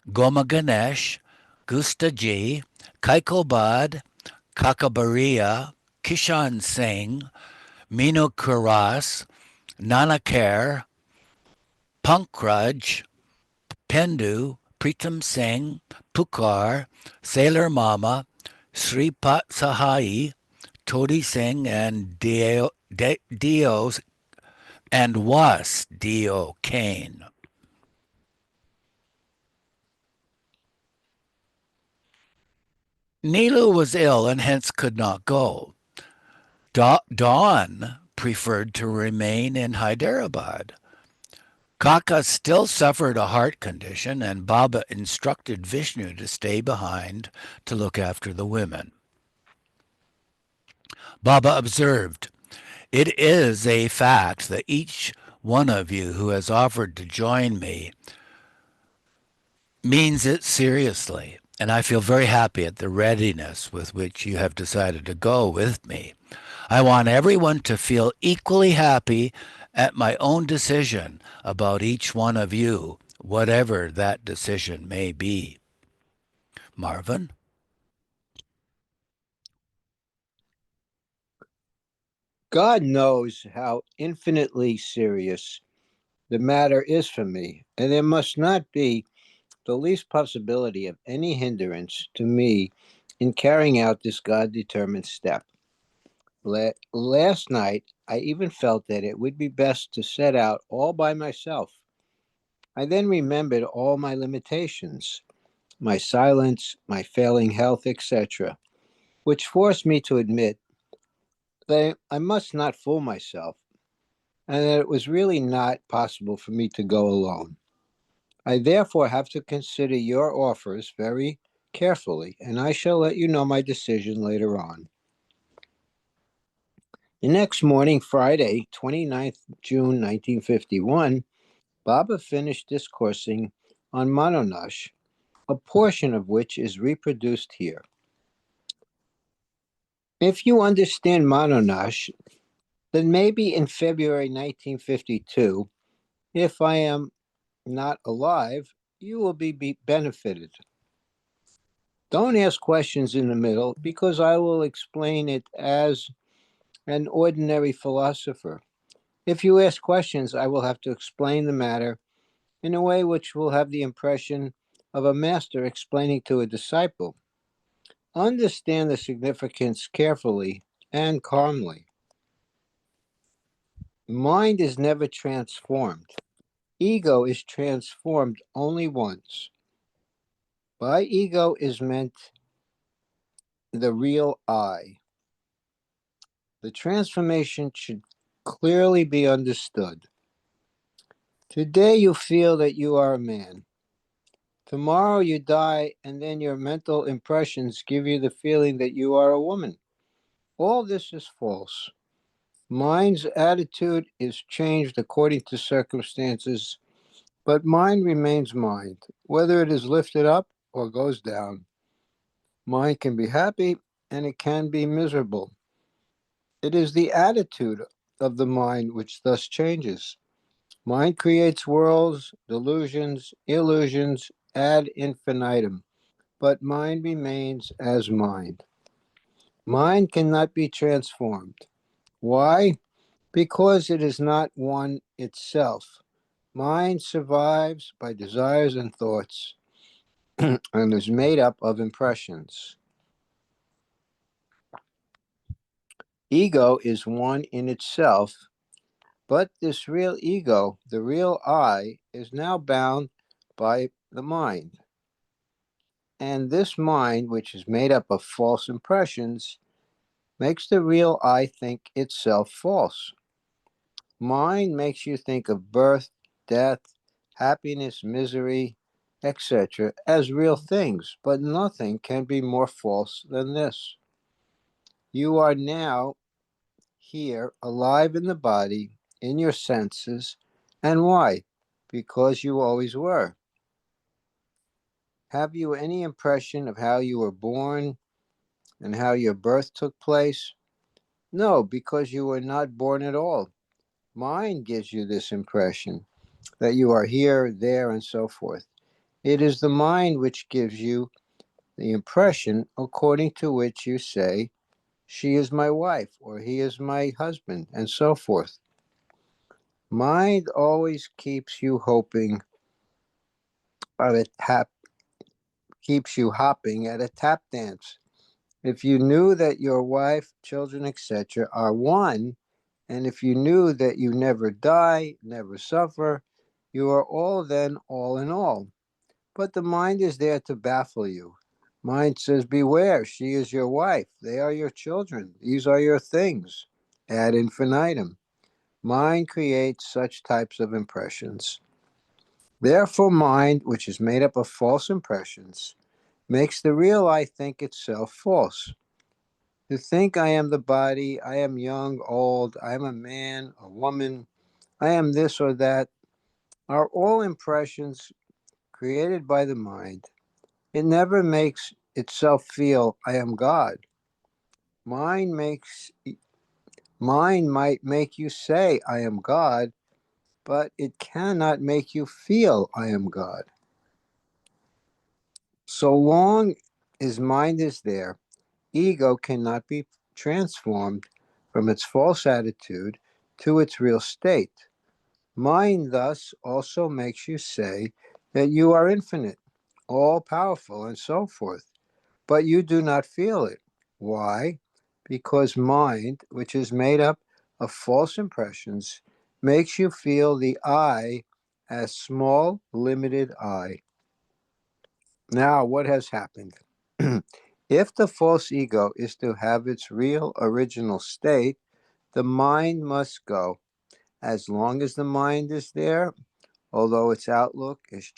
Goma Ganesh, Gustaji, Kaikobad, Kakabaria, Kishan Singh, Minu Kuras, Nanakar, Pankraj, Pendu, Pritam Singh, Pukar, Sailor Mama, Sripat Sahai, Todi Singh, and Dios and was Dio Kane. Neelu was ill and hence could not go. Dawn preferred to remain in Hyderabad. Kaka still suffered a heart condition, and Baba instructed Vishnu to stay behind to look after the women. Baba observed, "It is a fact that each one of you who has offered to join me means it seriously, and I feel very happy at the readiness with which you have decided to go with me. I want everyone to feel equally happy at my own decision about each one of you, whatever that decision may be." Marvin? God knows how infinitely serious the matter is for me, and there must not be the least possibility of any hindrance to me in carrying out this God determined step. Last night, I even felt that it would be best to set out all by myself. I then remembered all my limitations, my silence, my failing health, etc., which forced me to admit that I must not fool myself and that it was really not possible for me to go alone. I therefore have to consider your offers very carefully, and I shall let you know my decision later on. The next morning, Friday, 29th June 1951, Baba finished discoursing on Manonash, a portion of which is reproduced here. If you understand Manonash, then maybe in February 1952, if I am not alive, you will be benefited. Don't ask questions in the middle because I will explain it as an ordinary philosopher. If you ask questions, I will have to explain the matter in a way which will have the impression of a master explaining to a disciple. Understand the significance carefully and calmly. Mind is never transformed. Ego is transformed only once. By ego is meant the real I. The transformation should clearly be understood. Today you feel that you are a man. Tomorrow you die, and then your mental impressions give you the feeling that you are a woman. All this is false. Mind's attitude is changed according to circumstances, but mind remains mind, whether it is lifted up or goes down. Mind can be happy and it can be miserable. It is the attitude of the mind which thus changes. Mind creates worlds, delusions, illusions ad infinitum, but mind remains as mind. Mind cannot be transformed. Why? Because it is not one itself. Mind survives by desires and thoughts and is made up of impressions. Ego is one in itself, but this real ego, the real I, is now bound by the mind. And this mind, which is made up of false impressions, makes the real I think itself false. Mind makes you think of birth, death, happiness, misery, etc., as real things, but nothing can be more false than this. You are now here, alive in the body, in your senses. And why? Because you always were. Have you any impression of how you were born and how your birth took place? No, because you were not born at all. Mind gives you this impression that you are here, there, and so forth. It is the mind which gives you the impression according to which you say, she is my wife, or he is my husband, and so forth. Mind always keeps you hoping at a tap, keeps you hopping at a tap dance. If you knew that your wife, children, etc., are one, and if you knew that you never die, never suffer, you are all then all in all. But the mind is there to baffle you. Mind says, beware, she is your wife, they are your children, these are your things, ad infinitum. Mind creates such types of impressions. Therefore, mind, which is made up of false impressions, makes the real I think itself false. To think I am the body, I am young, old, I am a man, a woman, I am this or that, are all impressions created by the mind. It never makes itself feel I am God. Mind might make you say I am God, but it cannot make you feel I am God. So long as mind is there, ego cannot be transformed from its false attitude to its real state. Mind thus also makes you say that you are infinite, all powerful, and so forth, but you do not feel it. Why? Because mind, which is made up of false impressions, makes you feel the I as small, limited I. Now, what has happened? If the false ego is to have its real original state, the mind must go. As long as the mind is there, although its outlook is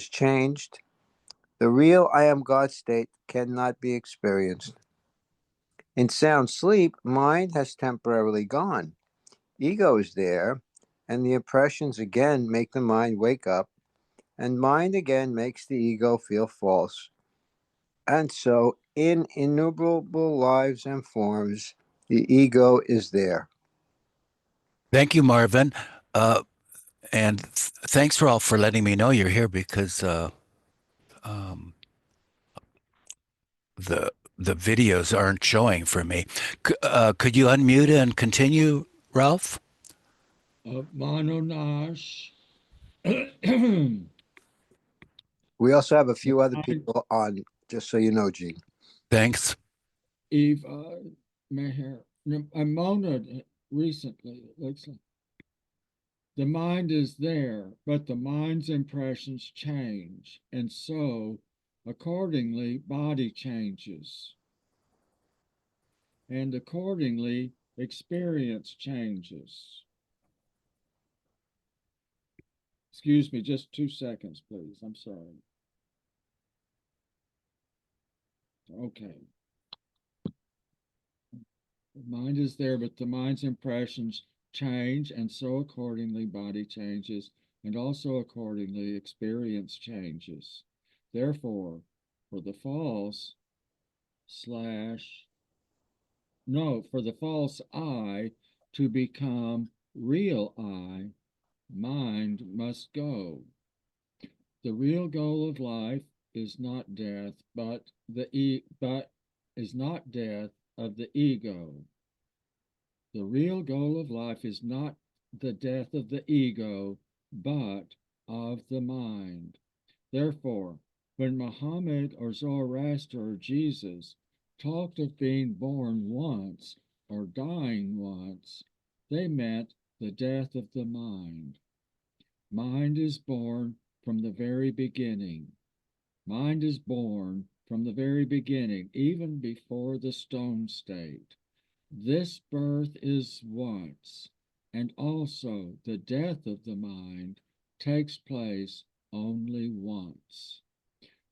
changed, the real I am God state cannot be experienced. In sound sleep, mind has temporarily gone. Ego is there, and the impressions again make the mind wake up, and mind again makes the ego feel false. And so, in innumerable lives and forms, the ego is there. Thank you, Marvin. Uh, and thanks for all for letting me know you're here because um, the videos aren't showing for me. Could you unmute and continue, Ralph? Mononash. We also have a few other people on, just so you know, G. Thanks. Eve Meher. I mounted it recently, it looks like. The mind is there, but the mind's impressions change, and so, accordingly, body changes, and accordingly, experience changes. Excuse me, just 2 seconds, please. I'm sorry. Okay. The mind is there, but the mind's impressions change, and so accordingly, body changes, and also accordingly, experience changes. Therefore, for the false slash, no, for the false I to become real I, mind must go. The real goal of life is not death, but is not death of the ego. The real goal of life is not the death of the ego, but of the mind. Therefore, when Muhammad or Zoroaster or Jesus talked of being born once or dying once, they meant the death of the mind. Mind is born from the very beginning. Mind is born from the very beginning, even before the stone state. This birth is once, and also the death of the mind takes place only once.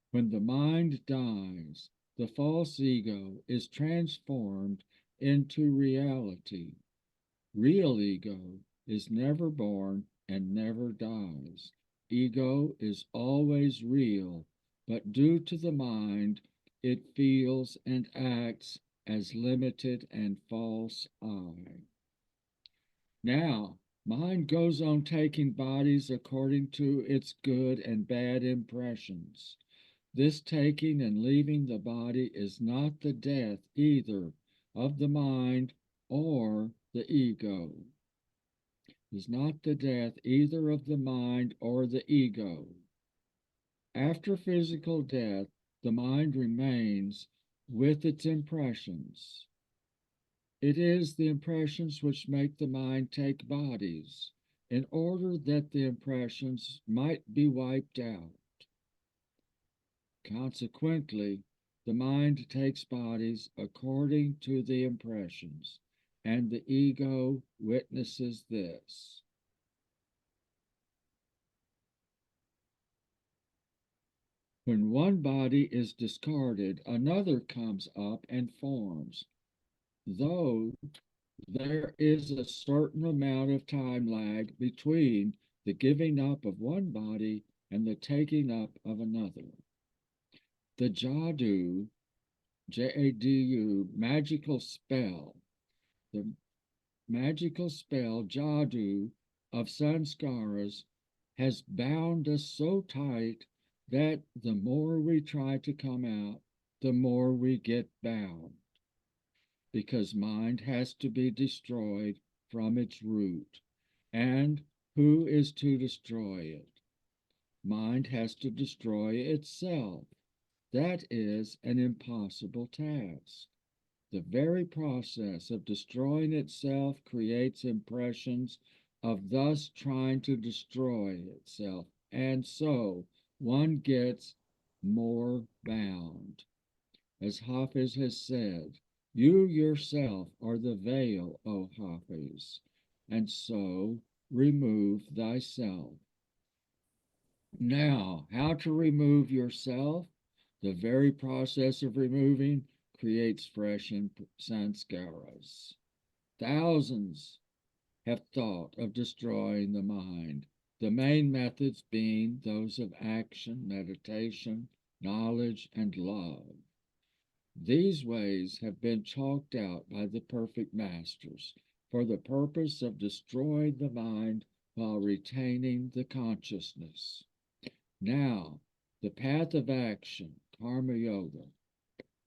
When the mind dies, the false ego is transformed into reality. Real ego is never born and never dies. Ego is always real, but due to the mind, it feels and acts as limited and false I. Now, mind goes on taking bodies according to its good and bad impressions. This taking and leaving the body is not the death either of the mind or the ego. Is not the death either of the mind or the ego. After physical death, the mind remains with its impressions. It is the impressions which make the mind take bodies, in order that the impressions might be wiped out. Consequently, the mind takes bodies according to the impressions, and the ego witnesses this. When one body is discarded, another comes up and forms, though there is a certain amount of time lag between the giving up of one body and the taking up of another. The Jadu, Jadu, magical spell, the magical spell Jadu of Sanskaras has bound us so tight that the more we try to come out, the more we get bound, because mind has to be destroyed from its root. And who is to destroy it? Mind has to destroy itself. That is an impossible task. The very process of destroying itself creates impressions of thus trying to destroy itself, and so one gets more bound. As Hafiz has said, you yourself are the veil, O Hafiz, and so remove thyself. Now, how to remove yourself? The very process of removing creates fresh sanskaras. Thousands have thought of destroying the mind, the main methods being those of action, meditation, knowledge, and love. These ways have been chalked out by the perfect masters for the purpose of destroying the mind while retaining the consciousness. Now, the path of action, Karma Yoga,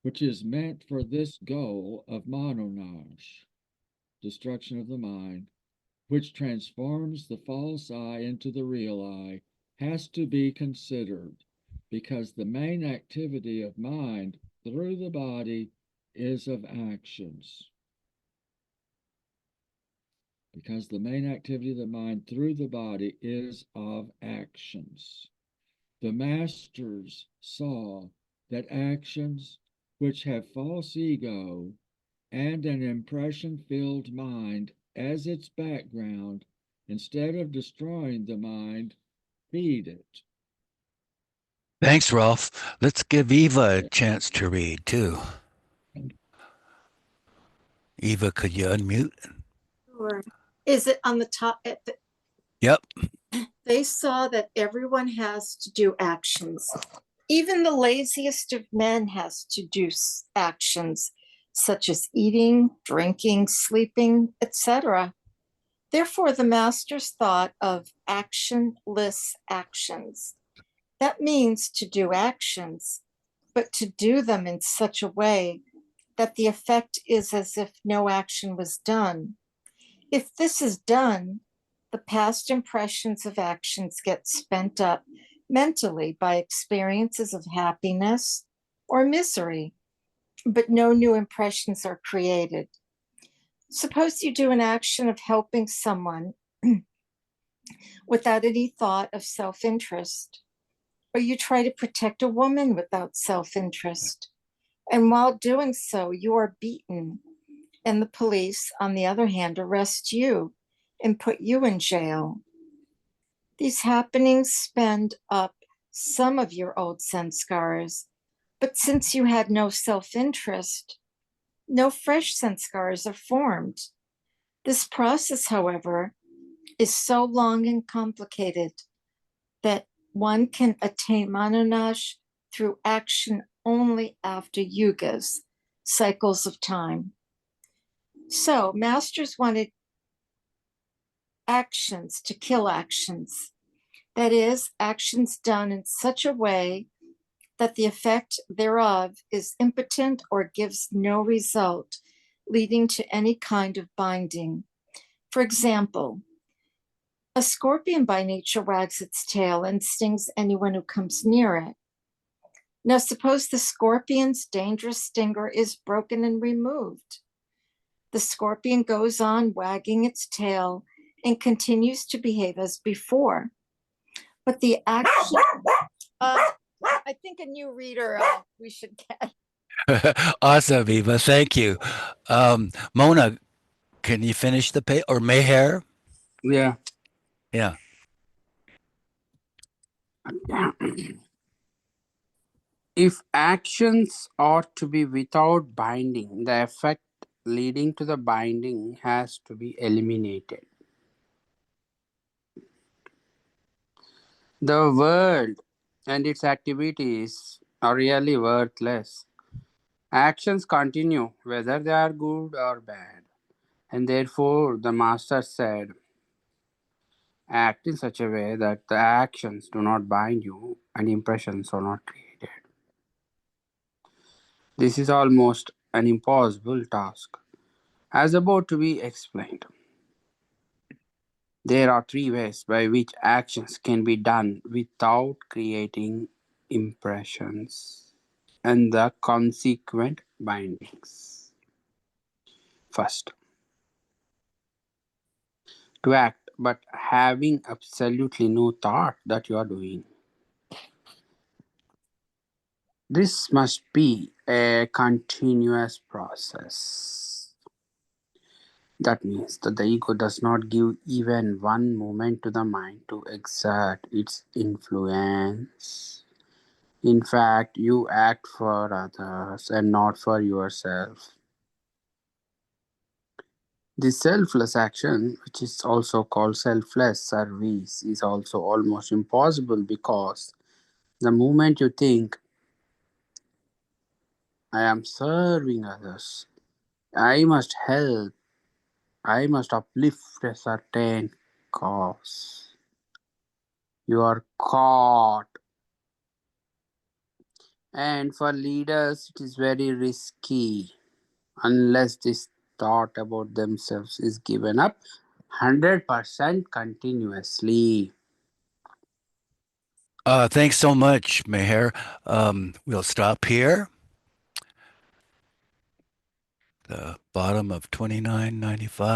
which is meant for this goal of Manonash, destruction of the mind, which transforms the false I into the real I, has to be considered, because the main activity of mind through the body is of actions. because the main activity of the mind through the body is of actions. The masters saw that actions which have false ego and an impression-filled mind as its background, instead of destroying the mind, feed it. Thanks, Rolf. Let's give Eva a chance to read too. Eva, could you unmute? Sure. Is it on the top? Yep. They saw that everyone has to do actions. Even the laziest of men has to do actions, such as eating, drinking, sleeping, etc. Therefore, the masters thought of actionless actions. That means to do actions, but to do them in such a way that the effect is as if no action was done. If this is done, the past impressions of actions get spent up mentally by experiences of happiness or misery, but no new impressions are created. Suppose you do an action of helping someone without any thought of self-interest, or you try to protect a woman without self-interest. And while doing so, you are beaten, and the police, on the other hand, arrest you and put you in jail. These happenings spend up some of your old sanskars, but since you had no self-interest, no fresh sanskars are formed. This process, however, is so long and complicated that one can attain Manonash through action only after yugas, cycles of time. So masters wanted actions to kill actions. That is, actions done in such a way that the effect thereof is impotent or gives no result, leading to any kind of binding. For example, a scorpion by nature wags its tail and stings anyone who comes near it. Now, suppose the scorpion's dangerous stinger is broken and removed. The scorpion goes on wagging its tail and continues to behave as before. But the action, I think a new reader we should get. Awesome, Eva. Thank you. Mona, can you finish the page? Or Meher? Yeah. Yeah. If actions are to be without binding, the effect leading to the binding has to be eliminated. The world and its activities are really worthless. Actions continue whether they are good or bad. And therefore, the master said, act in such a way that the actions do not bind you and impressions are not created. This is almost an impossible task, as about to be explained. There are three ways by which actions can be done without creating impressions and the consequent bindings. First, to act but having absolutely no thought that you are doing. This must be a continuous process. That means that the ego does not give even one moment to the mind to exert its influence. In fact, you act for others and not for yourself. This selfless action, which is also called selfless service, is also almost impossible because the moment you think, I am serving others, I must help, I must uplift a certain cause, you are caught. And for leaders, it is very risky unless this thought about themselves is given up 100% continuously. Thanks so much, Meher. We'll stop here. The bottom of 2995.